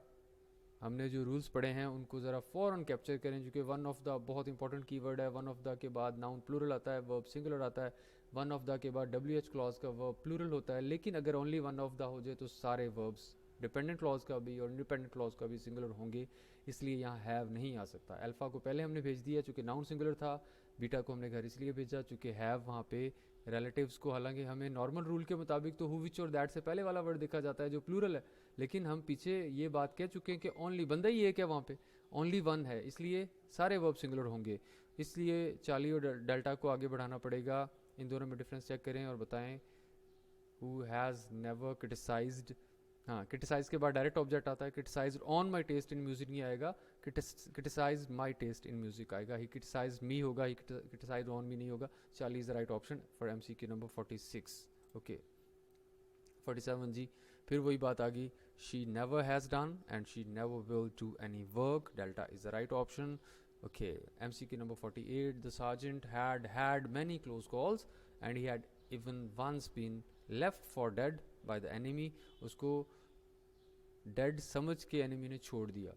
[SPEAKER 1] हमने जो रूल्स पढ़े हैं उनको ज़रा फ़ौरन कैप्चर करें, क्योंकि वन ऑफ द बहुत इंपॉर्टेंट कीवर्ड है। वन ऑफ द के बाद नाउन प्लूरल आता है, वर्ब सिंगुलर आता है। वन ऑफ द के बाद WH क्लॉज का वर्ब प्लूरल होता है, लेकिन अगर ओनली वन ऑफ द हो जाए तो सारे वर्ब्स डिपेंडेंट क्लॉज का भी और इंडिपेंडेंट क्लॉज का भी सिंगुलर होंगे, इसलिए यहाँ हैव नहीं आ सकता। अल्फ़ा को पहले हमने भेज दिया चूँकि नाउन सिंगुलर था, बीटा को हमने घर इसलिए भेजा चूँकि हैव वहाँ पे रिलेटिव्स को, हालांकि हमें नॉर्मल रूल के मुताबिक तो हु विच और दैट से पहले वाला वर्ड देखा जाता है जो प्लूरल है, लेकिन हम पीछे ये बात कह चुके हैं कि ओनली बंदा ही एक है वहाँ पे, ओनली वन है, इसलिए सारे वर्ब सिंगुलर होंगे। इसलिए चार्ली और डेल्टा को आगे बढ़ाना पड़ेगा। इन दोनों में डिफरेंस चेक करें और बताएं। हु हैज़ नेवर क्रिटिसाइज्ड, हाँ क्रिटिसाइज के बाद डायरेक्ट ऑब्जेक्ट आता है, criticise on my test in music नहीं आएगा, criticise my test in music आएगा। ही क्रिटिसाइज मी होगा, ही क्रिटिसाइज ऑन मी नहीं होगा। Charlie is the right option for MCQ number 46। Okay 47 जी, फिर वही बात आ गई, she never has done and she never will do any work, delta is the right option. Okay MCQ number 48, the sergeant had many close calls and he had even once been left for dead by the enemy, उसको dead समझ के enemy ने छोड़ दिया।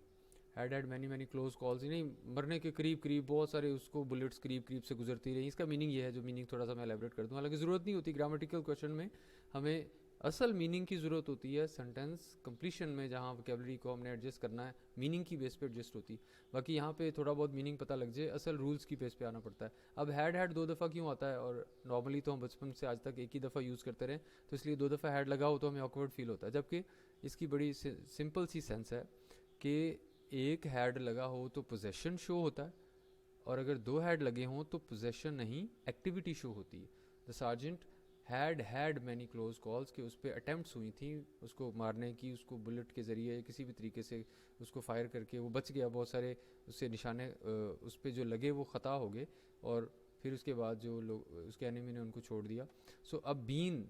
[SPEAKER 1] Had many close calls, नहीं मरने के करीब करीब बहुत सारे उसको बुलेट्स करीब से गुजरती रही। इसका मीनिंग ये है, जो मीनिंग थोड़ा सा मैं एलेबरेट कर दूँ, हालांकि ज़रूरत नहीं होती ग्रामेटिकल क्वेश्चन में, हमें असल मीनिंग की ज़रूरत होती है सेंटेंस कंप्लीशन में, जहाँ वोकेबलरी को हमने एडजस्ट करना है, मीनिंग की बेस पे एडजस्ट होती है। बाकी यहाँ पे थोड़ा बहुत मीनिंग पता लग जाए, असल रूल्स की बेस पे आना पड़ता है। अब हैड दो दफ़ा क्यों आता है, और नॉर्मली तो हम बचपन से आज तक एक ही दफ़ा यूज़ करते रहे, तो इसलिए दो दफ़ा हैड लगा हो तो हमें ऑकवर्ड फील होता है, जबकि इसकी बड़ी सिंपल सी सेंस है कि एक हैड लगा हो तो पोजेशन शो होता है, और अगर दो हैड लगे हों तो पोजेशन नहीं एक्टिविटी शो होती है। The sergeant had many close calls, कि उस पर अटैम्प्ट्स हुई थी उसको मारने की, उसको बुलेट के ज़रिए या किसी भी तरीके से उसको फायर करके वो बच गया, बहुत सारे उससे निशाने उस पर जो लगे वो ख़ता हो गए, और फिर उसके बाद जो लोग उसके एनिमी ने उनको छोड़ दिया। सो अब बीन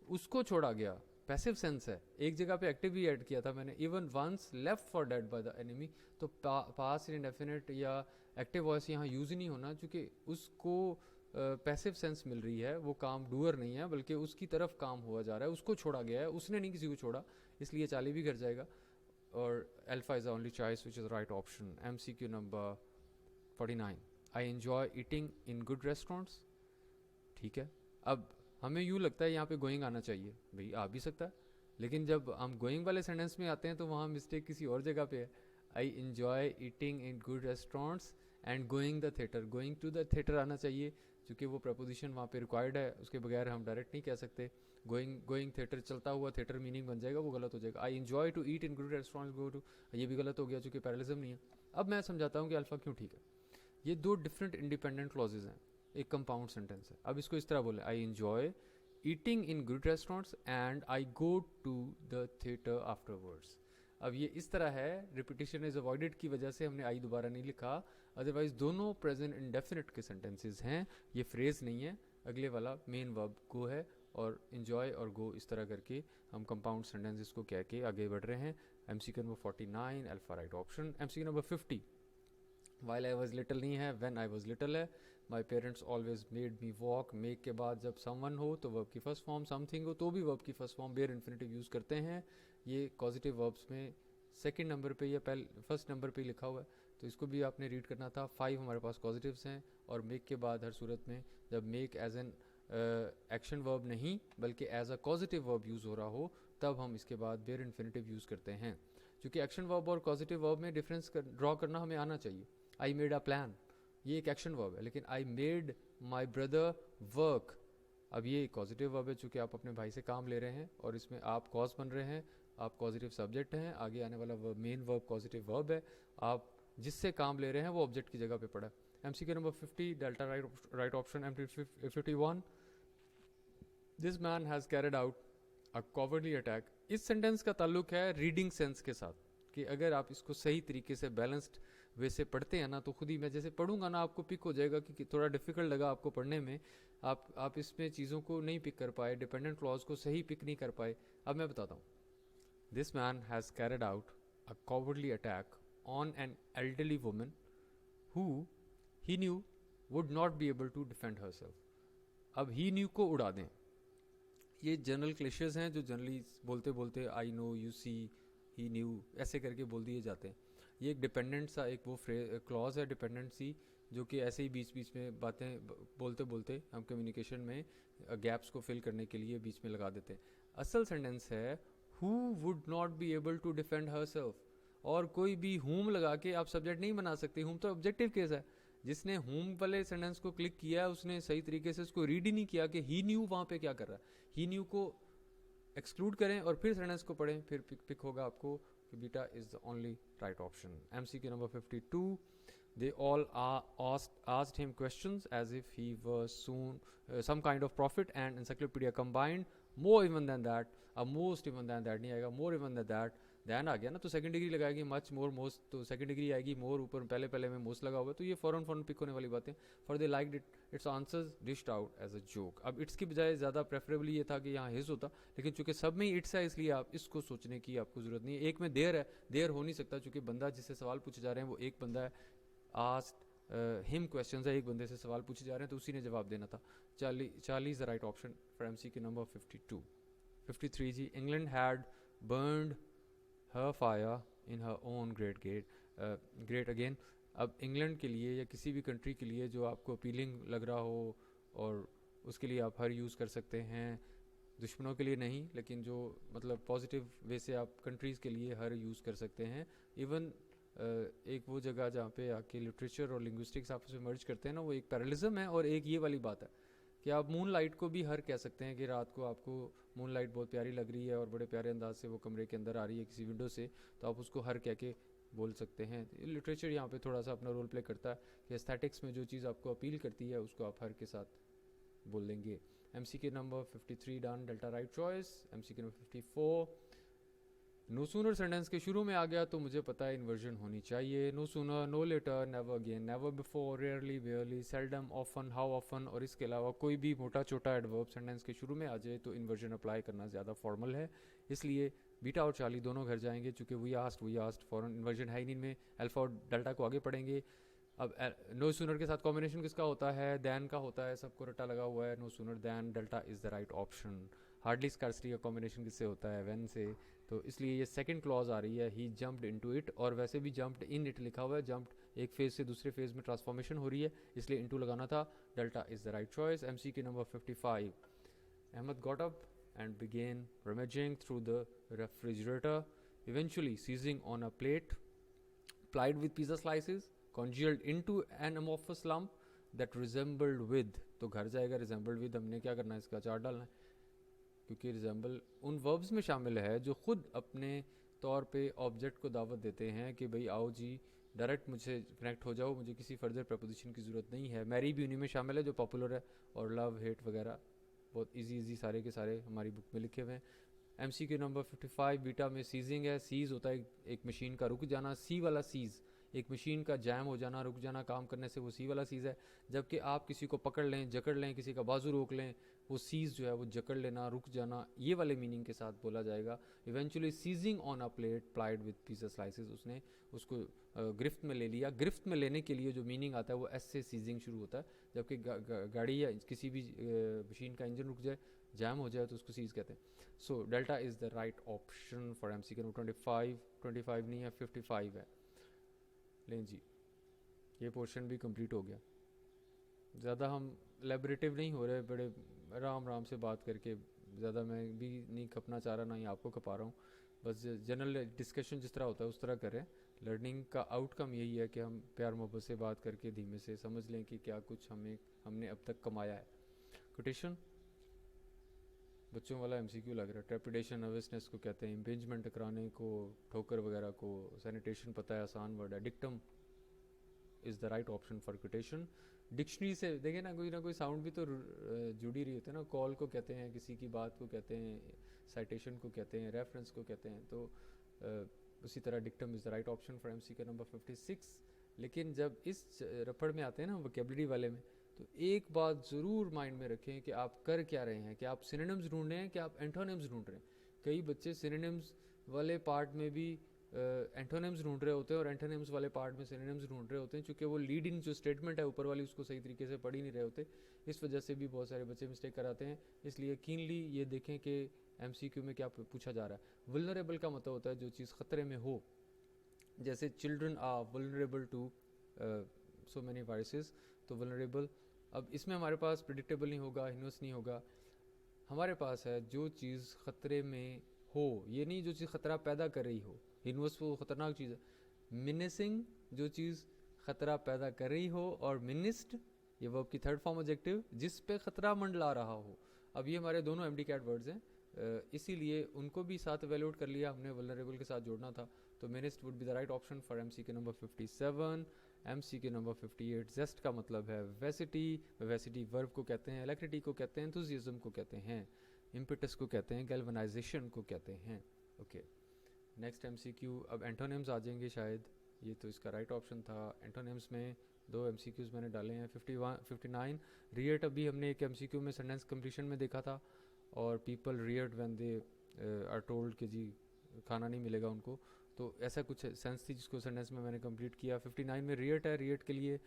[SPEAKER 1] उसको छोड़ा गया, पैसिव सेंस है, एक जगह पे एक्टिव भी ऐड किया था मैंने, even once left for dead by the enemy, तो पास इंडेफिनिट या एक्टिव वॉइस यहाँ यूज़ ही नहीं होना, क्योंकि उसको पैसिव सेंस मिल रही है, वो काम डूअर नहीं है बल्कि उसकी तरफ काम हुआ जा रहा है, उसको छोड़ा गया है, उसने नहीं किसी को छोड़ा, इसलिए चाली भी कर जाएगा। और alpha is the only choice which is right option. MCQ number 49, I enjoy eating in good restaurants. ठीक है, अब हमें यूँ लगता है यहाँ पे गोइंग आना चाहिए, भाई आ भी सकता है, लेकिन जब हम गोइंग वाले सेंटेंस में आते हैं तो वहाँ मिस्टेक किसी और जगह पे है। I enjoy eating in good restaurants and going the theatre, going to the theatre आना चाहिए, क्योंकि वो प्रपोजिशन वहाँ पे रिक्वायर्ड है, उसके बगैर हम डायरेक्ट नहीं कह सकते। गोइंग थिएटर, चलता हुआ थिएटर मीनिंग बन जाएगा, वो गलत हो जाएगा। I enjoy to eat in good restaurants go to, ये भी गलत हो गया चूँकि पैरेलिज्म नहीं है। अब मैं समझाता हूँ कि अल्फ़ा क्यों ठीक है। ये दो डिफरेंट इंडिपेंडेंट क्लॉजेज हैं, एक कंपाउंड सेंटेंस है। अब इसको इस तरह बोले, I enjoy eating in good restaurants and I go to the theatre afterwards. अब ये इस तरह है, रिपीटिशन इज अवॉइडेड की वजह से हमने आई दोबारा नहीं लिखा, अदरवाइज दोनों प्रेजेंट इंडेफिनिट के सेंटेंसेस हैं, ये फ्रेज नहीं है। अगले वाला मेन वर्ब गो है, और इन्जॉय और गो इस तरह करके हम कंपाउंड सेंटेंसेस को कह के आगे बढ़ रहे हैं। MCQ number 49 alpha right option. MCQ number 50, while I was little नहीं है, व्हेन आई वॉज लिटल है। My parents always made me walk, make के बाद जब समवन हो तो वर्ब की फर्स्ट फॉर्म, समथिंग हो तो भी वर्ब की first form bare infinitive use करते हैं। ये पॉजिटिव वर्ब्स में सेकंड नंबर पे या पहले फर्स्ट नंबर पे लिखा हुआ है, तो इसको भी आपने रीड करना था। 5 हमारे पास पॉजिटिव्स हैं, और मेक के बाद हर सूरत में जब make as an action verb नहीं बल्कि as a positive verb use हो रहा हो, तब हम इसके बाद बेयर इन्फिनिटिव यूज़ करते हैं। क्योंकि एक्शन वर्ब और पॉजिटिव वर्ब में डिफरेंस ड्रॉ करना हमें आना चाहिए। आई मेड अ प्लान, ये एक एक्शन वर्ब है, लेकिन I made my brother work, अब ये एक पॉजिटिव वर्ब है, चूँकि आप अपने भाई से काम ले रहे हैं और इसमें आप कॉज बन रहे हैं, आप पॉजिटिव सब्जेक्ट हैं, आगे आने वाला मेन वर्ब पॉजिटिव वर्ब है, आप जिससे काम ले रहे हैं वो ऑब्जेक्ट की जगह पे पड़ा है। MCQ number 50 delta right option. MCQ 51, this man has carried out a cowardly attack. इस सेंटेंस का ताल्लुक है रीडिंग सेंस के साथ, कि अगर आप इसको सही तरीके से बैलेंस्ड वैसे पढ़ते हैं ना, तो खुद ही मैं जैसे पढ़ूंगा ना आपको पिक हो जाएगा कि थोड़ा डिफिकल्ट लगा आपको पढ़ने में, आप इसमें चीज़ों को नहीं पिक कर पाए, डिपेंडेंट क्लॉज को सही पिक नहीं कर पाए। अब मैं बताता हूँ, this man has carried out a cowardly attack on an elderly woman who he knew would not be able to defend herself. अब ही न्यू को उड़ा दें, ये जनरल क्लिशेस हैं जो जनरली बोलते बोलते I know, you see, he knew ऐसे करके बोल दिए जाते हैं। ये एक डिपेंडेंट सा एक वो क्लॉज है डिपेंडेंट सी, जो कि ऐसे ही बीच बीच में बातें बोलते बोलते हम कम्युनिकेशन में गैप्स को फिल करने के लिए बीच में लगा देते हैं। असल सेंटेंस है who would not be able to defend herself, और कोई भी हुम लगा के आप सब्जेक्ट नहीं बना सकते, हुम तो ऑब्जेक्टिव केस है। जिसने हुम वाले सेंटेंस को क्लिक किया है उसने सही तरीके से उसको रीड ही नहीं किया कि ही न्यू वहाँ पे क्या कर रहा है। ही न्यू को एक्सक्लूड करें और फिर सेंटेंस को पढ़ें, फिर पिक होगा आपको कि beta is the only right option. MCQ number 52, they all asked him questions as if he was soon some kind of prophet and encyclopedia combined, more even than that, most even than that नहीं आएगा, more even than that, than आ गया ना तो second degree लगाएगी, much more most तो second degree आएगी, more ऊपर पहले पहले में मोस्ट लगा हुआ, तो ये फॉरन पिक होने वाली बातें। For they like its answers dished out as a joke. अब इट्स की बजाय ज़्यादा प्रेफरेबली ये था कि यहाँ हिज होता, लेकिन चूंकि सब में इट्स है इसलिए आप इसको सोचने की आपको ज़रूरत नहीं है। एक में देर है, देर हो नहीं सकता चूंकि बंदा जिससे सवाल पूछे जा रहे हैं वो एक बंदा है, आस्क्ड हिम क्वेश्चंस है, एक बंदे से सवाल पूछे जा रहे हैं तो उसी ने जवाब देना था। Charlie is the right option for MCQ number 52। 53 जी, England had burned her fire in her own grate again. अब इंग्लैंड के लिए या किसी भी कंट्री के लिए जो आपको अपीलिंग लग रहा हो और उसके लिए आप हर यूज़ कर सकते हैं, दुश्मनों के लिए नहीं, लेकिन जो मतलब पॉजिटिव वे से आप कंट्रीज़ के लिए हर यूज़ कर सकते हैं। इवन एक वो जगह जहाँ पे आके लिटरेचर और लिंग्विस्टिक्स आपस में मर्ज करते हैं ना, वो एक पैरलिज्म है और एक ये वाली बात है कि आप मून लाइट को भी हर कह सकते हैं कि रात को आपको मून लाइट बहुत प्यारी लग रही है और बड़े प्यारे अंदाज से वो कमरे के अंदर आ रही है किसी विंडो से, तो आप उसको हर कह के बोल सकते हैं। लिटरेचर यहाँ पे थोड़ा सा अपना रोल प्ले करता है कि एस्थेटिक्स में जो चीज़ आपको अपील करती है उसको आप हर के साथ बोल देंगे। MCQ number 53 done, delta right choice. MCQ number 54, no sooner sentence के शुरू में आ गया तो मुझे पता है इन्वर्जन होनी चाहिए। No sooner, no later, never again, never before, rarely, barely, seldom, often, how often और इसके अलावा कोई भी मोटा छोटा एडवर्ब सेंटेंस के शुरू में आ जाए तो इन्वर्जन अप्लाई करना ज़्यादा फॉर्मल है। इसलिए बीटा और चार्ली दोनों घर जाएंगे, चूँकि वी आस्ट फॉरन इन्वर्जन है ही नहीं, इनमें अल्फा और डेल्टा को आगे पढ़ेंगे। अब नो सूनर के साथ कॉम्बिनेशन किसका होता है? दैन का होता है, सबको रट्टा लगा हुआ है। No sooner than, delta is the right option. Hardly scarcely का कॉम्बिनेशन किससे होता है? व्हेन से। तो इसलिए ये सेकंड क्लॉज आ रही है, ही जंप्ड इनटू इट, और वैसे भी जंप्ड इन इट लिखा हुआ है, जंप्ड एक फेज से दूसरे फेज में ट्रांसफॉर्मेशन हो रही है, इसलिए इनटू लगाना था। Delta is the right choice. MCQ number 55, Ahmad got up and began rummaging through the refrigerator, eventually seizing on a plate plied with pizza slices, congealed into an amorphous lump that resembled with, तो घर जाएगा resembled with, हमने क्या करना है, इसका chart डालना है, क्योंकि रिजेंबल उन वर्ब्स में शामिल है जो खुद अपने तौर पे ऑब्जेक्ट को दावत देते हैं कि भाई आओ जी डायरेक्ट मुझसे कनेक्ट हो जाओ, मुझे किसी फर्दर प्रपोजिशन की ज़रूरत नहीं है। मैरी भी उन्हीं में शामिल है जो पॉपुलर है, और लव, हेट वगैरह बहुत इजी सारे के सारे हमारी बुक में लिखे हुए हैं। MCQ नंबर 55, बीटा में सीजिंग है। सीज होता है एक मशीन का रुक जाना, सी वाला सीज एक मशीन का जैम हो जाना, रुक जाना काम करने से, वो सी वाला सीज है। जबकि आप किसी को पकड़ लें, जकड़ लें, किसी का बाजू रोक लें, वो सीज जो है वो जकड़ लेना, रुक जाना, ये वाले मीनिंग के साथ बोला जाएगा। Eventually seizing on a plate piled with pizza slices, उसने उसको गिरफ्त में ले लिया। गिरफ्त में लेने के लिए जो मीनिंग आता है वो एस से सीजिंग शुरू होता है, जबकि गाड़ी या किसी भी मशीन का इंजन रुक जाए, जैम हो जाए, तो उसको सीज कहते हैं। So delta is the right option for MCQ number 25 नहीं है, 55 है। लें जी, ये पोर्शन भी कंप्लीट हो गया। ज़्यादा हम लेबरेटिव नहीं हो रहे, बड़े आराम से बात करके, ज़्यादा मैं भी नहीं खपना चाह रहा, ना ही आपको खपा रहा हूँ। बस जनरल डिस्कशन जिस तरह होता है उस तरह करें। लर्निंग का आउटकम यही है कि हम प्यार मोहब्बत से बात करके धीमे से समझ लें कि क्या कुछ हमने अब तक कमाया है। कोटेशन बच्चों वाला MCQ लग रहा है। ट्रेपिडेशन नर्वसनेस को कहते हैं, इम्पिंजमेंट टकराने को, ठोकर वगैरह को। सैनिटेशन पता है, आसान वर्ड है। Dictum is the right option for quotation. Dictionary से देखें ना कोई साउंड भी तो जुड़ी रही होती है ना। कॉल को कहते हैं, किसी की बात को कहते हैं, साइटेशन को कहते हैं, रेफरेंस को कहते हैं। तो उसी तरह dictum is the right option for MCQ number 56। लेकिन जब इस रफड़ में आते हैं ना वोकेबलरी वाले में, तो एक बात ज़रूर माइंड में रखें कि आप कर क्या रहे हैं, कि आप सिनोनिम्स ढूंढ रहे हैं कि आप एंटोनिम्स ढूंढ रहे हैं। कई बच्चे सिनोनिम्स वाले पार्ट में भी एंटोनिम्स ढूंढ रहे होते हैं और एंटोनिम्स वाले पार्ट में सिनोनिम्स ढूंढ रहे होते हैं, क्योंकि वो लीड इन जो स्टेटमेंट है ऊपर वाली उसको सही तरीके से पढ़ ही नहीं रहे होते। इस वजह से भी बहुत सारे बच्चे मिस्टेक कराते हैं। इसलिए कीनली ये देखें कि MCQ में क्या पूछा जा रहा है। वल्नरेबल का मतलब होता है जो चीज़ ख़तरे में हो, जैसे children are vulnerable to so many viruses, तो वल्नरेबल। अब इसमें हमारे पास प्रिडिक्टेबल नहीं होगा, हिनोस नहीं होगा, हमारे पास है जो चीज़ ख़तरे में हो, ये नहीं जो चीज़ ख़तरा पैदा कर रही हो। हिनोस वो ख़तरनाक चीज़ है। मिनिसिंग जो चीज़ ख़तरा पैदा कर रही हो, और मिनिस्ड ये वर्ब की थर्ड फॉर्म ऑब्जेक्टिव जिस पे ख़तरा मंडला रहा हो। अब ये हमारे दोनों MD कैट वर्ड्स हैं, इसीलिए उनको भी साथ वैल्यूट कर लिया हमने, वल्नरेबल के साथ जोड़ना था। तो मिनिस्ट would be the right option for MCQ number 57। MCQ number 58, jest का मतलब है वेसिटी। वेसिटी वर्ब को कहते हैं, इलेक्ट्रिटी को कहते हैं, एंथुसियाज्म को कहते हैं, इम्पेटस को कहते हैं, गैल्वनाइजेशन को कहते हैं। Okay, next MCQ। अब एंटोनिम्स आ जाएंगे शायद, ये तो इसका राइट ऑप्शन था। एंटोनिम्स में 2 MCQs मैंने डाले हैं। 59 रिएट, अभी हमने एक MCQ में सेंटेंस कंप्लीशन में देखा था, और people react when they are told कि जी खाना नहीं मिलेगा उनको, तो ऐसा कुछ सेंस थी जिसको सेंटेंस में मैंने कंप्लीट किया। 59 में रिएट है, रिएट के लिए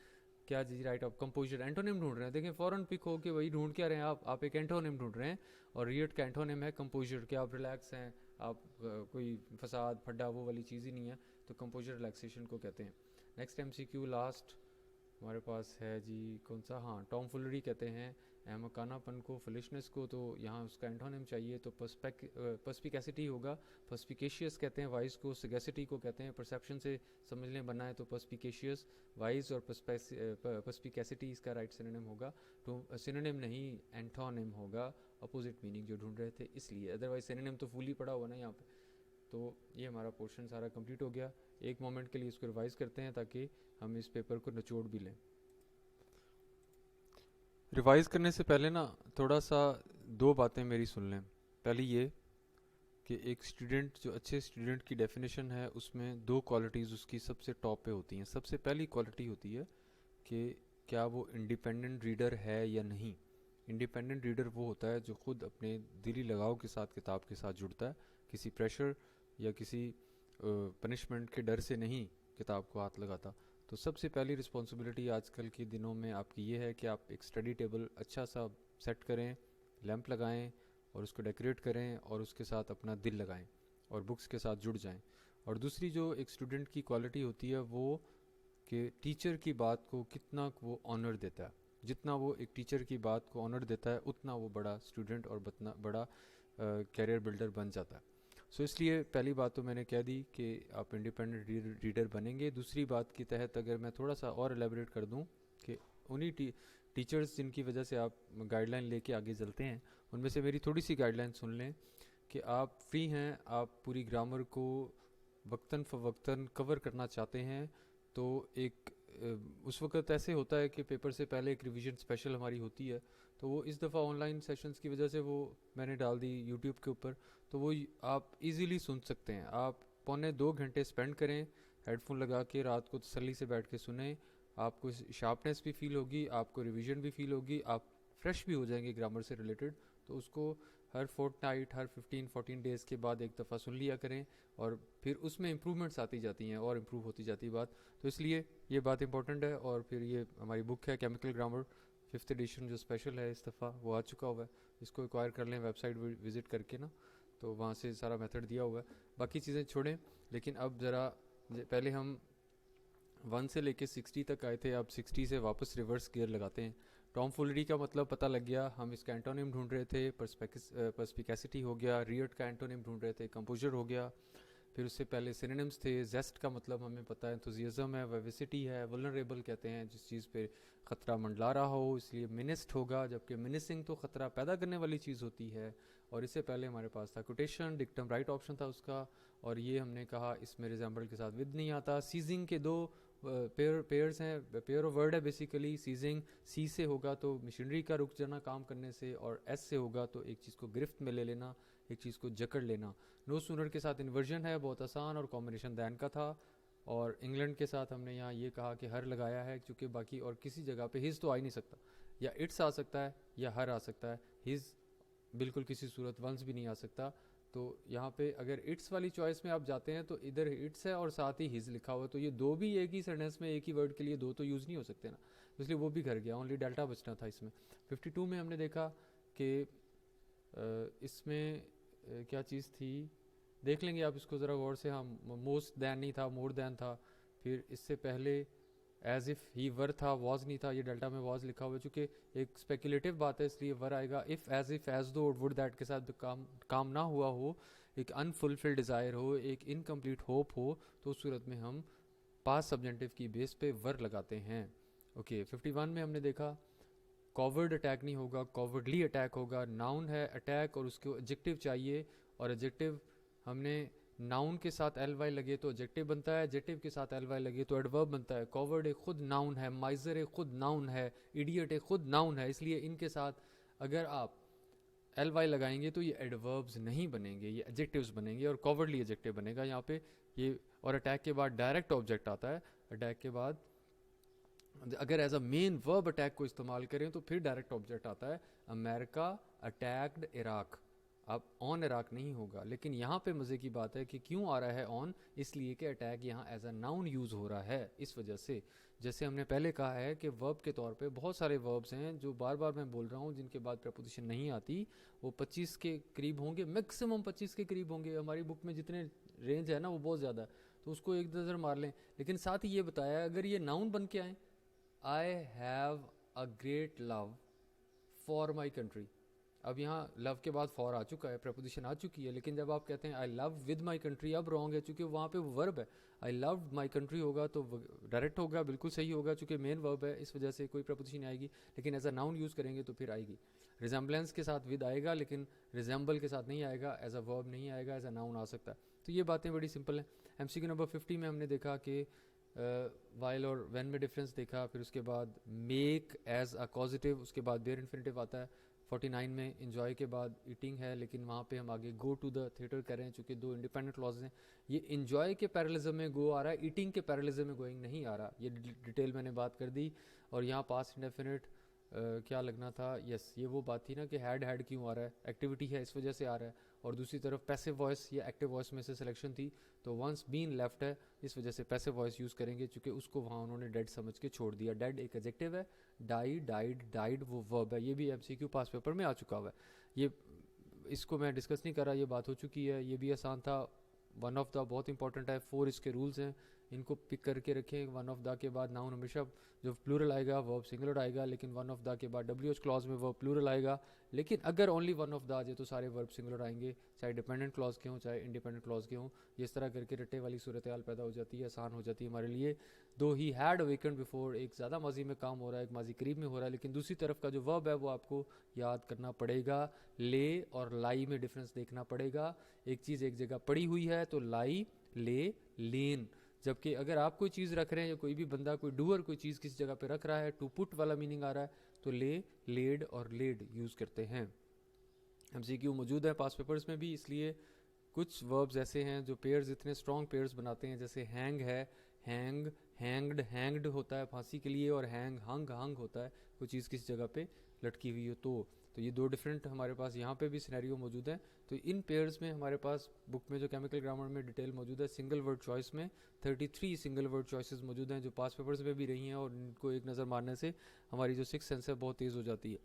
[SPEAKER 1] क्या जी राइट ऑफ कंपोजर। एंटोनिम ढूंढ रहे हैं, देखें फ़ौरन पिक हो कि वही ढूंढ क्या रहे हैं आप एक एंटोनिम ढूंढ रहे हैं, और रिएट का एंटोनिम है कंपोजर, कि आप रिलैक्स हैं, आप कोई फसाद फड्डा वो वाली चीज़ ही नहीं है, तो कंपोजर रिलैक्सेशन को कहते हैं। नेक्स्ट MCQ लास्ट हमारे पास है जी, कौन सा, हाँ, टॉम फुलरी कहते हैं अहमकानापन को, फुलिशनेस को, तो यहाँ उसका एंटोनिम चाहिए, तो पर्सपिकेसिटी होगा। पर्सपिकेशियस कहते हैं वाइज को, सगेसिटी को कहते हैं परसेप्शन से समझने बनना है, तो पर्सपिकेशियस वाइज, और पर्सपिकेसिटी इसका राइट सिनोनिम होगा। तो सिनोनिम नहीं एंटोनिम होगा, अपोजिट मीनिंग जो ढूंढ रहे थे इसलिए, अदरवाइज सिनोनिम तो फुली पड़ा हुआ ना यहाँ पे। तो ये हमारा पोर्शन सारा कंप्लीट हो गया। एक मोमेंट के लिए इसको रिवाइज करते हैं ताकि हम इस पेपर को निचोड़ भी लें। रिवाइज करने से पहले ना थोड़ा सा दो बातें मेरी सुन लें। पहली ये कि एक स्टूडेंट, जो अच्छे स्टूडेंट की डेफिनेशन है, उसमें दो क्वालिटीज़ उसकी सबसे टॉप पे होती हैं। सबसे पहली क्वालिटी होती है कि क्या वो इंडिपेंडेंट रीडर है या नहीं। इंडिपेंडेंट रीडर वो होता है जो खुद अपने दिली लगाव के साथ किताब के साथ जुड़ता है, किसी प्रेशर या किसी पनिशमेंट के डर से नहीं किताब को हाथ लगाता। तो सबसे पहली रिस्पॉन्सिबिलिटी आजकल के दिनों में आपकी ये है कि आप एक स्टडी टेबल अच्छा सा सेट करें, लैंप लगाएं और उसको डेकोरेट करें और उसके साथ अपना दिल लगाएं और बुक्स के साथ जुड़ जाएं। और दूसरी जो एक स्टूडेंट की क्वालिटी होती है वो कि टीचर की बात को कितना वो ऑनर देता है। जितना वो एक टीचर की बात को ऑनर देता है उतना वो बड़ा स्टूडेंट और बड़ा कैरियर बिल्डर बन जाता है। सो इसलिए पहली बात तो मैंने कह दी कि आप इंडिपेंडेंट रीडर बनेंगे। दूसरी बात के तहत अगर मैं थोड़ा सा और एलेबरेट कर दूं कि उन्हीं टीचर्स जिनकी वजह से आप गाइडलाइन लेके आगे चलते हैं, उनमें से मेरी थोड़ी सी गाइडलाइन सुन लें कि आप फ्री हैं, आप पूरी ग्रामर को वक्तन फ़वक्तन कवर करना चाहते हैं। तो एक उस वक्त ऐसे होता है कि पेपर से पहले एक रिवीजन स्पेशल हमारी होती है, तो वो इस दफ़ा ऑनलाइन सेशंस की वजह से वो मैंने डाल दी यूट्यूब के ऊपर, तो वो आप इजीली सुन सकते हैं। आप 1.25 घंटे स्पेंड करें हेडफोन लगा के, रात को तसल्ली से बैठ के सुने, आपको शार्पनेस भी फील होगी, आपको रिवीजन भी फील होगी, आप फ्रेश भी हो जाएंगे ग्रामर से रिलेटेड। तो उसको हर फोर्टनाइट, हर 15-14 डेज़ के बाद एक दफ़ा सुन लिया करें और फिर उसमें इम्प्रूवमेंट्स आती जाती हैं और इम्प्रूव होती जाती है बात। तो इसलिए ये बात इंपॉर्टेंट है। और फिर ये हमारी बुक है केमिकल ग्रामर 5th एडिशन, जो स्पेशल है इस दफ़ा, वो आ चुका हुआ है। इसको एक्वायर कर लें वेबसाइट विज़िट करके ना, तो वहाँ से सारा मेथड दिया हुआ है। बाकी चीज़ें छोड़ें, लेकिन अब ज़रा पहले हम 1 से लेके 60 तक आए थे, अब 60 से वापस रिवर्स गियर लगाते हैं। टॉम फुलरी का मतलब पता लग गया, हम इसका एंटोनिम ढूंढ रहे थे, पर्सपिकेसिटी हो गया, रियट का एंटोनिम ढूंढ रहे थे, कंपोजर हो गया। फिर उससे पहले सिनोनिम्स थे। जेस्ट का मतलब हमें पता है एंथुजियाज्म है, वाइविसिटी है। वल्नरेबल कहते हैं जिस चीज़ पे ख़तरा मंडला रहा हो, इसलिए मिनिस्ट होगा, जबकि मिनिसिंग तो ख़तरा पैदा करने वाली चीज़ होती है। और इससे पहले हमारे पास था कोटेशन, डिक्टम राइट ऑप्शन था उसका, और ये हमने कहा इसमें रिजेंबल के साथ विद नहीं आता। सीजिंग के दो पेयर्स हैं, पेयर ऑफ वर्ड है बेसिकली। सीजिंग सी से होगा तो मशीनरी का रुक जाना काम करने से, और एस से होगा तो एक चीज़ को गिरफ्त में ले लेना, एक चीज़ को जकड़ लेना। नो सूनर के साथ इन्वर्जन है, बहुत आसान, और कॉम्बिनेशन दैन का था। और इंग्लैंड के साथ हमने यहाँ ये कहा कि हर लगाया है, क्योंकि बाकी और किसी जगह पे हिज तो आ ही नहीं सकता, या इट्स आ सकता है या हर आ सकता है, हिज बिल्कुल किसी सूरत वंस भी नहीं आ सकता। तो यहाँ पे अगर इट्स वाली चॉइस में आप जाते हैं तो इधर इट्स है और साथ ही हिज लिखा हुआ है, तो ये दो भी एक ही सेंटेंस में एक ही वर्ड के लिए दो तो यूज़ नहीं हो सकते ना, इसलिए वो भी घर गया, ओनली डेल्टा बचना था इसमें। 52 में हमने देखा कि इसमें क्या चीज़ थी, देख लेंगे आप इसको ज़रा गौर से। हाँ, मोस्ट दैन नहीं था, मोर दैन था। फिर इससे पहले एज इफ़ ही वर था, वॉज नहीं था, ये डेल्टा में वॉज लिखा हुआ है, चूँकि एक स्पेकुलेटिव बात है इसलिए वर आएगा। इफ़ एज दो वुड दैट के साथ काम ना हुआ हो, एक अनफुलफिल्ड डिज़ायर हो, एक इनकम्प्लीट होप हो, तो उस सूरत में हम पास सब्जेंटिव की बेस पे वर लगाते हैं। ओके, 51 में हमने देखा कॉवर्ड अटैक नहीं होगा, कॉवर्डली अटैक होगा। नाउन है अटैक और उसको एडजेक्टिव चाहिए, और एडजेक्टिव हमने नाउन के साथ एल वाई लगे तो एडजेक्टिव बनता है, एडजेक्टिव के साथ एल वाई लगे तो एडवर्ब बनता है। कॉवर्ड एक खुद नाउन है, माइजर एक खुद नाउन है, इडियट एक खुद नाउन है, इसलिए इनके साथ अगर आप एल वाई लगाएंगे तो ये एडवर्ब्स नहीं बनेंगे, ये एडजेक्टिव्स बनेंगे, और कॉवर्डली एडजेक्टिव बनेगा यहाँ पे ये। और अटैक के बाद डायरेक्ट ऑब्जेक्ट आता है, अटैक के बाद अगर as a main verb attack को इस्तेमाल करें तो फिर डायरेक्ट ऑब्जेक्ट आता है, अमेरिका अटैक्ड इराक। अब ऑन इराक नहीं होगा, लेकिन यहाँ पे मज़े की बात है कि क्यों आ रहा है ऑन, इसलिए कि अटैक यहाँ एज अ नाउन यूज़ हो रहा है। इस वजह से, जैसे हमने पहले कहा है कि वर्ब के तौर पे बहुत सारे वर्ब्स हैं जो बार बार मैं बोल रहा हूँ जिनके बाद प्रपोजिशन नहीं आती, वो 25 के करीब होंगे, मैक्सिमम 25 के करीब होंगे। हमारी बुक में जितने रेंज है ना वो बहुत ज़्यादा है, तो उसको एक नज़र मार लें। लेकिन साथ ही ये बताया अगर ये नाउन बन के आए, I have a great love for my country. अब यहाँ लव के बाद फॉर आ चुका है, प्रपोजिशन आ चुकी है, लेकिन जब आप कहते हैं I love with my country, अब रॉन्ग है, चूँकि वहाँ पे वर्ब है। आई लव माई कंट्री होगा तो डायरेक्ट होगा, बिल्कुल सही होगा, चूँकि मेन वर्ब है, इस वजह से कोई प्रपोजिशन आएगी। लेकिन एज अ नाउन यूज़ करेंगे तो फिर आएगी। रिजेंबलेंस के साथ विद आएगा, लेकिन रिजेंबल के साथ नहीं आएगा, एज अ वर्ब नहीं आएगा, एज अ नाउन आ सकता है। तो ये बातें बड़ी सिंपल हैं। एमसीक्यू नंबर 50 में हमने देखा कि वाइल और व्हेन में डिफरेंस देखा, फिर उसके बाद मेक एज अ कॉजिटिव, उसके बाद बेयर इन्फिनेटिव आता है। 49 में इन्जॉय के बाद ईटिंग है, लेकिन वहाँ पे हम आगे गो टू द थिएटर कर रहे हैं, चूँकि दो इंडिपेंडेंट क्लॉज हैं। ये इन्जॉय के पैरेललिज्म में गो आ रहा है, ईटिंग के पैरेललिज्म में गोइंग नहीं आ रहा। ये डिटेल मैंने बात कर दी। और यहाँ पास्ट इंडेफिनिट क्या लगना था, यस ये वो बात थी ना कि हैड क्यों आ रहा है, एक्टिविटी है इस वजह से आ रहा है। और दूसरी तरफ पैसिव वॉइस या एक्टिव वॉइस में से सिलेक्शन थी, तो वंस बीन लेफ्ट है, इस वजह से पैसिव वॉइस यूज़ करेंगे, क्योंकि उसको वहाँ उन्होंने डेड समझ के छोड़ दिया। डेड एक एडजेक्टिव है, डाई डाइड डाइड वो वर्ब है। ये भी एमसीक्यू पास पेपर में आ चुका हुआ है। ये इसको मैं डिस्कस नहीं कर रहा, ये बात हो चुकी है। ये भी आसान था। वन ऑफ द बहुत इंपॉर्टेंट है, 4 इसके रूल्स हैं, इनको पिक करके रखें। वन ऑफ द के बाद नाउन हमेशा जो प्लूरल आएगा वर्ब सिंगुलर आएगा, लेकिन वन ऑफ द के बाद डब्ल्यूएच क्लॉज में वर्ब प्लूरल आएगा। लेकिन अगर ओनली वन ऑफ द आ जाए तो सारे वर्ब सिंगुलर आएंगे, चाहे डिपेंडेंट क्लॉज के हों चाहे इंडिपेंडेंट क्लॉज के हों। इस तरह करके रट्टे वाली सूरत हाल पैदा हो जाती है, आसान हो जाती है हमारे लिए। दो ही हैड अवेकन्ड बिफोर, एक ज़्यादा माजी में काम हो रहा है, एक माजी करीब में हो रहा है, लेकिन दूसरी तरफ का जो वर्ब है वो आपको याद करना पड़ेगा। ले और लाई में डिफरेंस देखना पड़ेगा। एक चीज़ एक जगह पड़ी हुई है तो लाई, ले, लेन। जबकि अगर आप कोई चीज़ रख रहे हैं या कोई भी बंदा कोई डूअर कोई चीज़ किसी जगह पे रख रहा है, टू पुट वाला मीनिंग आ रहा है, तो ले, लेड और लेड यूज़ करते हैं। एमसीक्यू मौजूद है पास पेपर्स में भी, इसलिए कुछ वर्ब्स ऐसे हैं जो पेयर्स इतने स्ट्रॉन्ग पेयर्स बनाते हैं, जैसे हैंग है, हैंग, हैंग्ड, हैंग्ड होता है फांसी के लिए, और हैंग, हंग, हंग होता है कोई चीज़ किसी जगह पे लटकी हुई हो तो ये दो डिफरेंट हमारे पास यहाँ पे भी सिनेरियो मौजूद है। तो इन पेयर्स में हमारे पास बुक में जो केमिकल ग्रामर में डिटेल मौजूद है, सिंगल वर्ड चॉइस में 33 सिंगल वर्ड चॉइसेस मौजूद हैं जो पास पेपर्स में भी रही हैं, और इनको एक नज़र मारने से हमारी जो सिक्स सेंस है बहुत तेज़ हो जाती है।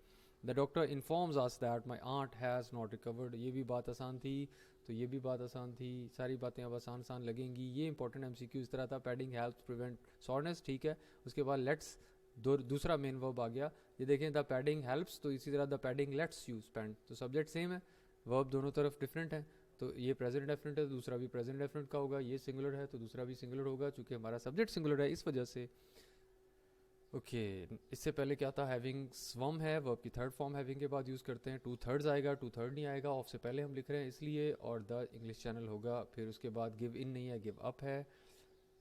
[SPEAKER 1] The doctor informs us that my aunt has not recovered, ये भी बात आसान थी, तो ये भी बात आसान थी। सारी बातें अब आसान आसान लगेंगी। ये इंपॉर्टेंट एमसीक्यू इस तरह था, पैडिंग हेल्प्स प्रिवेंट सॉरनेस, ठीक है। उसके बाद लेट्स दूसरा मेन वर्ब आ गया। ये देखें, द पैडिंग हेल्प्स, तो इसी तरह the padding let's you spend, तो सब्जेक्ट सेम है, वर्ब दोनों तरफ डिफरेंट है। तो ये प्रेजेंट डेफिनेट है तो दूसरा भी प्रेजेंट डेफिनेट का होगा, ये सिंगुलर है तो दूसरा भी सिंगुलर होगा, चूंकि हमारा सब्जेक्ट सिंगुलर है इस वजह से। ओके इससे पहले क्या था, हैविंग स्वम है, वर्ब की थर्ड फॉर्म हैविंग के बाद यूज़ करते हैं। 2/3 आएगा, 2/3 नहीं आएगा, ऑफ से पहले हम लिख रहे हैं इसलिए, और द इंग्लिश चैनल होगा। फिर उसके बाद गिव इन नहीं है, गिव अप है।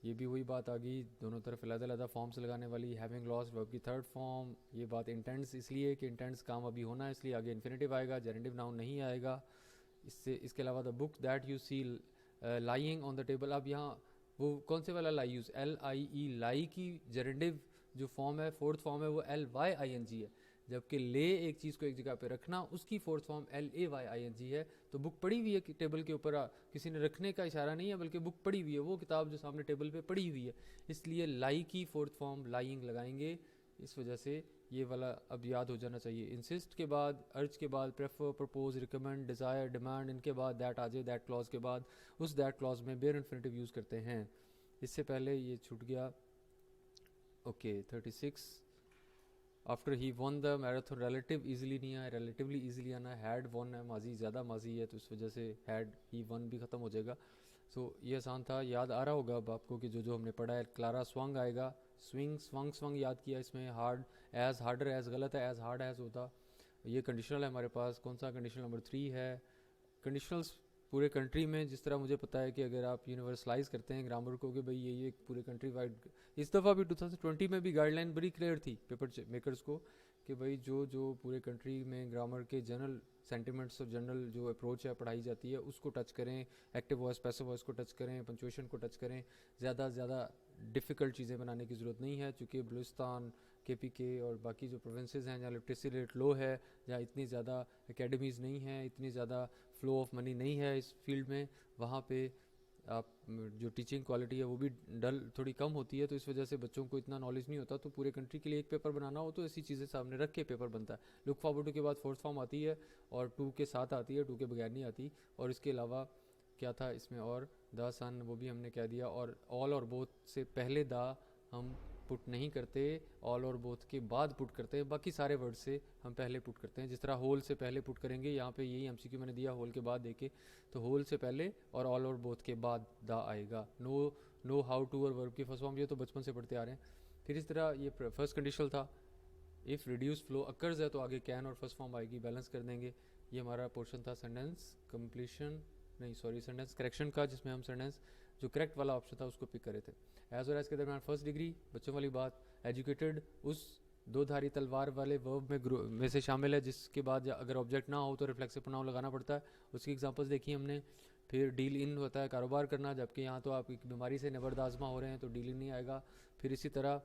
[SPEAKER 1] ये भी वही बात आ गई, दोनों तरफ अलग-अलग फॉर्म्स लगाने वाली। हैविंग लॉस्ट वर्ब की थर्ड फॉर्म, ये बात इंटेंस इसलिए कि इंटेंस काम अभी होना है, इसलिए आगे इन्फिनेटिव आएगा, जेरेंटिव नाउन नहीं आएगा। इसके अलावा the book that you see lying on the table, अब यहाँ वो कौन से वाला लाई यूज़, LIE, लाई की जेरेंटिव जो फॉर्म है, फोर्थ फॉर्म है वो LYING है, जबकि ले एक चीज़ को एक जगह पे रखना, उसकी फोर्थ फॉर्म LAYING है। तो बुक पड़ी हुई है टेबल के ऊपर, किसी ने रखने का इशारा नहीं है, बल्कि बुक पड़ी हुई है, वो किताब जो सामने टेबल पे पड़ी हुई है, इसलिए लाई की फोर्थ फॉर्म लाइंग लगाएंगे। इस वजह से ये वाला अब याद हो जाना चाहिए। इंसिस्ट के बाद, अर्ज के बाद, prefer, propose, recommend, desire, demand, इनके बाद दैट आ जाए, दैट क्लॉज के बाद उस दैट क्लॉज में बेयर इन्फिनेटिव यूज़ करते हैं। इससे पहले ये छूट गया। Okay 36, after he one the marathon, relative easily नहीं आया, रिलेटिवली इजीली आना है। हैड वन है, माजी ज़्यादा माजी है, तो इस वजह से हैड ही वन भी ख़त्म हो जाएगा। सो ये आसान था, याद आ रहा होगा अब आपको कि जो जो हमने पढ़ा है। क्लारा स्वंग आएगा, स्विंग, स्वंग, स्वंग याद किया इसमें। हार्ड एज, हार्डर एज गलत है, एज हार्ड एज होता। ये कंडीशनल है हमारे पास, कौन सा कंडीशनल नंबर 3 है। कंडीशनल्स पूरे कंट्री में, जिस तरह मुझे पता है कि अगर आप यूनिवर्सलाइज करते हैं ग्रामर को कि भाई ये पूरे कंट्री वाइड, इस दफ़ा भी 2020 में भी गाइडलाइन बड़ी क्लियर थी पेपर मेकर्स को कि भाई जो जो पूरे कंट्री में ग्रामर के जनरल सेंटिमेंट्स और जनरल जो अप्रोच है पढ़ाई जाती है उसको टच करें, एक्टिव वॉइस पैसिव वॉइस को टच करें, पंचुएशन को टच करें। ज़्यादा डिफ़िकल्ट चीज़ें बनाने की ज़रूरत नहीं है, चूँकि बलूचिस्तान, KPK और बाकी जो प्रोविंसेस हैं जहाँ लिटरेसी रेट लो है, जहाँ इतनी ज़्यादा एकेडमीज़ नहीं हैं, इतनी ज़्यादा फ्लो ऑफ मनी नहीं है इस फील्ड में, वहाँ पे आप जो टीचिंग क्वालिटी है वो भी डल थोड़ी कम होती है, तो इस वजह से बच्चों को इतना नॉलेज नहीं होता। तो पूरे कंट्री के लिए एक पेपर बनाना हो तो ऐसी चीज़ें सामने रख के पेपर बनता है। लुक फॉरवर्ड के बाद फोर्थ फॉर्म आती है और 2 के साथ आती है, 2 के बगैर नहीं आती। और इसके अलावा क्या था इसमें, और द सन वो भी हमने कह दिया, और ऑल और बोथ से पहले द हम पुट नहीं करते, ऑल और बोथ के बाद पुट करते हैं। बाकी सारे वर्ड से हम पहले पुट करते हैं, जिस तरह होल से पहले पुट करेंगे, यहाँ पे यही एमसीक्यू मैंने दिया होल के बाद देके, तो होल से पहले और ऑल और बोथ के बाद द आएगा। नो हाउ टू और वर्ब की फर्स्ट फॉर्म, ये तो बचपन से पढ़ते आ रहे हैं। फिर इस तरह ये फर्स्ट कंडीशनल था, इफ़ रिड्यूस फ्लो अकर्स है तो आगे कैन और फर्स्ट फॉर्म आएगी, बैलेंस कर देंगे। ये हमारा पोर्शन था सेंटेंस कंप्लीशन नहीं सॉरी, सेंटेंस करेक्शन का, जिसमें हम सेंटेंस जो करेक्ट वाला ऑप्शन था उसको पिक करे थे। एज और एज के दरमियान फर्स्ट डिग्री, बच्चों वाली बात। एजुकेटेड उस दो धारी तलवार वाले वर्ब में से शामिल है जिसके बाद अगर ऑब्जेक्ट ना हो तो रिफ्लेक्सिव प्रोनाउन लगाना पड़ता है। उसकी एग्जांपल्स देखी हमने। फिर डील इन होता है कारोबार करना, जबकि यहाँ तो आप एक बीमारी से नबरदाजमा हो रहे हैं तो डील इन नहीं आएगा। फिर इसी तरह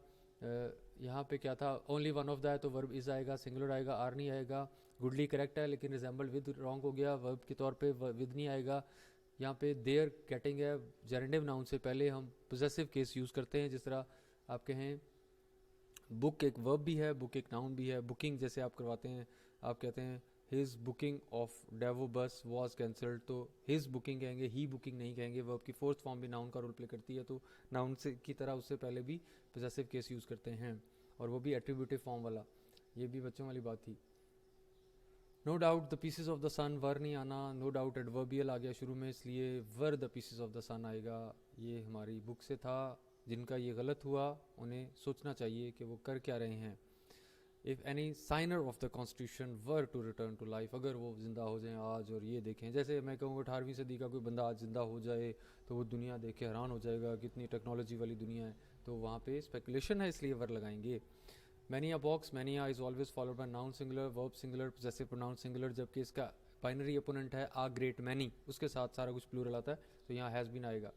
[SPEAKER 1] यहाँ पे क्या था, ओनली वन ऑफ द है तो वर्ब इज आएगा, सिंगुलर आएगा, आर नहीं आएगा। गुडली करेक्ट है लेकिन रिजेंबल विद रॉन्ग हो गया, वर्ब के तौर पे विद नहीं आएगा। यहाँ पे देयर गेटिंग है, जेरेंडिव नाउन से पहले हम पोजेसिव केस यूज़ करते हैं, जिस तरह आप कहें बुक एक वर्ब भी है, बुक एक नाउन भी है। बुकिंग जैसे आप करवाते हैं, आप कहते हैं हिज बुकिंग ऑफ डेवो बस वॉज कैंसल्ड, तो हिज बुकिंग कहेंगे, ही बुकिंग नहीं कहेंगे। वर्ब की फोर्थ फॉर्म भी नाउन का रोल प्ले करती है, तो नाउन से की तरह उससे पहले भी पोजेसिव केस यूज़ करते हैं, और वो भी एट्रीब्यूटिव फॉर्म वाला। ये भी बच्चों वाली बात थी। No doubt the pieces of the sun, were नहीं आना, नो डाउट एडवर्बियल आ गया शुरू में, इसलिए were the pieces of the sun आएगा। ये हमारी बुक से था। जिनका ये गलत हुआ उन्हें सोचना चाहिए कि वो कर क्या रहे हैं। If any signer of the constitution were to return to life, अगर वो जिंदा हो जाएं आज और ये देखें, जैसे मैं कहूँगा 18वीं सदी का कोई बंदा आज जिंदा हो जाए तो वो दुनिया देख के हैरान हो जाएगा, कितनी टेक्नोलॉजी वाली दुनिया है, तो वहाँ पे स्पेकुलेशन है इसलिए वर लगाएंगे। Many a box, many is always followed by noun singular, verb singular, possessive pronoun singular, जबकि इसका बाइनरी अपोनेंट है आ ग्रेट मैनी, उसके साथ सारा कुछ प्लूरल आता है, तो यहाँ हैज़ बीन आएगा।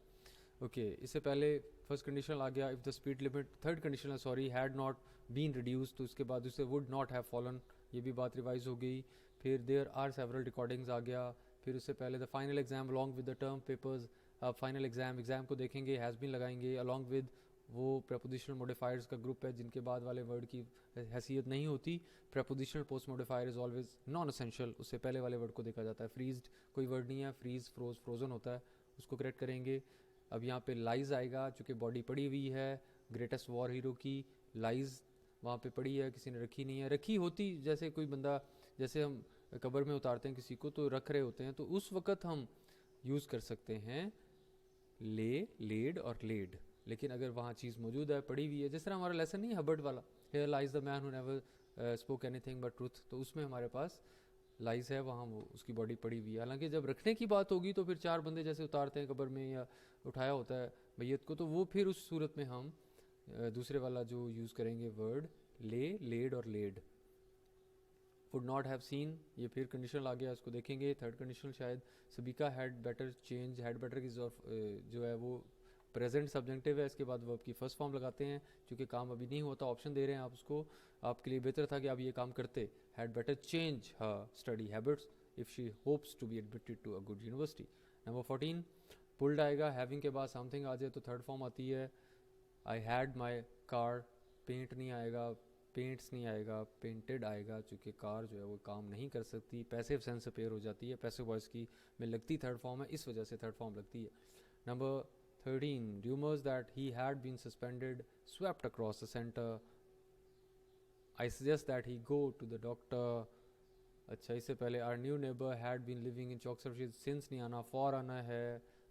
[SPEAKER 1] ओके इससे पहले फर्स्ट कंडीशन आ गया, if the speed limit, third condition है sorry, had not been reduce, तो उसके बाद उसे वुड नॉट हैव फॉलन, ये भी बात रिवाइज हो गई। फिर देयर आर सेवरल रिकॉर्डिंग्स आ गया। फिर उससे पहले the final exam along with the term papers, अब फाइनल एग्जाम को देखेंगे, हैज़ बीन लगाएंगे, अलॉन्ग विद वो प्रपोजिशनल मॉडिफायर्स का ग्रुप है जिनके बाद वाले वर्ड की हैसियत नहीं होती। Prepositional post modifier is always non essential, उससे पहले वाले वर्ड को देखा जाता है। फ्रीज्ड कोई वर्ड नहीं है, फ्रीज फ्रोज फ्रोजन होता है, उसको करेक्ट करेंगे। अब यहाँ पे लाइज आएगा, चूँकि बॉडी पड़ी हुई है, ग्रेटेस्ट वॉर हीरो की लाइज वहाँ पे पड़ी है, किसी ने रखी नहीं है। रखी होती, जैसे कोई बंदा, जैसे हम कब्र में उतारते हैं किसी को तो रख रहे होते हैं, तो उस वक़्त हम यूज़ कर सकते हैं ले, लेड और लेड। लेकिन अगर वहाँ चीज़ मौजूद है, पड़ी हुई है, जिस तरह हमारा लेसन नहीं है हबर्ड वाला, here lies the man who never spoke anything but truth, तो उसमें हमारे पास लाइज है, वहाँ वो उसकी बॉडी पड़ी हुई है। हालांकि जब रखने की बात होगी तो फिर चार बंदे जैसे उतारते हैं कब्र में या उठाया होता है मैयत को, तो वो फिर उस सूरत में हम दूसरे वाला जो यूज़ करेंगे वर्ड ले, लेड और laid. Would not have seen, ये फिर कंडीशनल आ गया, इसको देखेंगे। थर्ड कंडीशनल शायद सबिका had better change, had better की जो है वो प्रेजेंट सब्जेक्टिव है, इसके बाद वर्ब की फर्स्ट फॉर्म लगाते हैं। क्योंकि काम अभी नहीं होता, ऑप्शन दे रहे हैं आप उसको, आपके लिए बेहतर था कि आप ये काम करते। Had better change her study habits if she hopes to be admitted to a good university. Number 14 pulled आएगा, हैविंग के बाद समथिंग आ जाए तो थर्ड फॉर्म आती है। I had my car, paint नहीं आएगा, पेंट्स नहीं आएगा, पेंटेड आएगा, चूँकि कार जो है वो काम नहीं कर सकती, पैसिव सेंस अपेयर हो जाती है, पैसिव वॉइस की में लगती थर्ड फॉर्म है, इस वजह से थर्ड फॉर्म लगती है। Number 13 rumors that he had been suspended swept across the center. I suggest that he go to the doctor. अच्छा इससे पहले our new neighbor had been living in Chowk Sarojit since नहीं आना, for आना है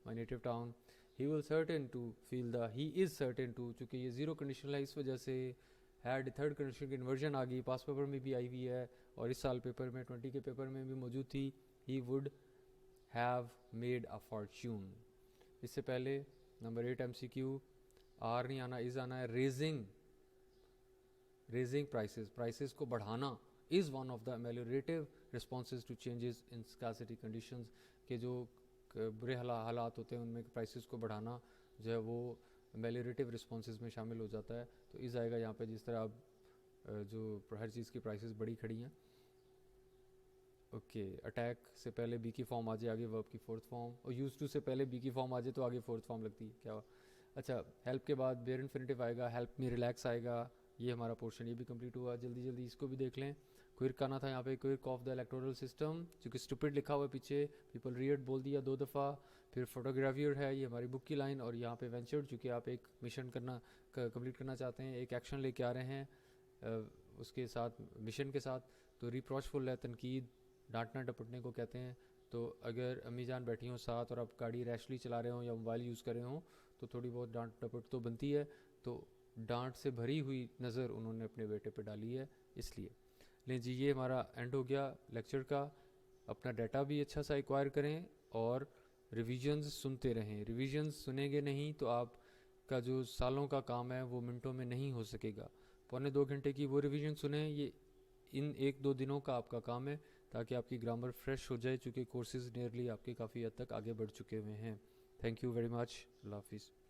[SPEAKER 1] my native town. He will certain to feel the, he is certain to, चूँकि ये zero conditional है इस वजह से हैड थर्ड कंडीशन की इन्वर्जन आ गई, पास पेपर में भी आई हुई है और इस साल पेपर में 20 के पेपर में भी मौजूद थी। he would have made a fortune। इससे पहले नंबर 8 MCQ, आर नहीं आना, इज आना है। रेजिंग, रेजिंग प्राइसेस, प्राइसेस को बढ़ाना, is one of the ameliorative responses to changes in scarcity conditions, के जो बुरे हालात होते हैं उनमें प्राइसेस को बढ़ाना जो है वो अमेलियोरेटिव रिस्पॉन्सेज में शामिल हो जाता है। तो इज़ आएगा यहाँ पे, जिस तरह अब जो हर चीज़ की प्राइसेस बढ़ी खड़ी हैं। ओके अटैक से पहले बी की फॉर्म आ जाए, आगे वर्ब की फोर्थ फॉर्म, और यूज टू से पहले बी की फॉर्म आ जाए तो आगे फोर्थ फॉर्म लगती है क्या। अच्छा हेल्प के बाद बेयर इन्फिनिटिव आएगा, हेल्प मी रिलैक्स आएगा। ये हमारा पोर्शन ये भी कंप्लीट हुआ। जल्दी जल्दी इसको भी देख लें। क्विर्क आना था यहाँ पे, क्विर्क ऑफ द इलेक्टोरल सिस्टम, चूँकि स्टूपिड लिखा हुआ है पीछे, पीपल रीड बोल दिया 2 दफ़ा। फिर फोटोग्राफियर है, ये हमारी बुक की लाइन, और यहाँ पे वेंचर्ड, चूँकि आप एक मिशन कंप्लीट करना चाहते हैं, एक एक्शन लेके आ रहे हैं उसके साथ, मिशन के साथ, तो रिप्रोचफुल है, तनकीद, डांटना डपटने को कहते हैं। तो अगर अम्मी जान बैठी हों साथ और आप गाड़ी रैशली चला रहे हों या मोबाइल यूज़ कर रहे हों तो थोड़ी बहुत डांट डपट तो बनती है। तो डांट से भरी हुई नज़र उन्होंने अपने बेटे पे डाली है, इसलिए। लें जी, ये हमारा एंड हो गया लेक्चर का। अपना डाटा भी अच्छा सा एक्वायर करें और रिविजन्स सुनते रहें। रिविजन्स सुनेंगे नहीं तो आपका जो सालों का काम है वो मिनटों में नहीं हो सकेगा। पौने 2 घंटे की वो रिविजन सुने, ये इन 1-2 दिनों का आपका काम है, ताकि आपकी ग्रामर फ्रेश हो जाए, चूँकि कोर्सेज नियरली आपके काफ़ी हद तक आगे बढ़ चुके हुए हैं। Thank you very much. अल्लाह हाफिज़।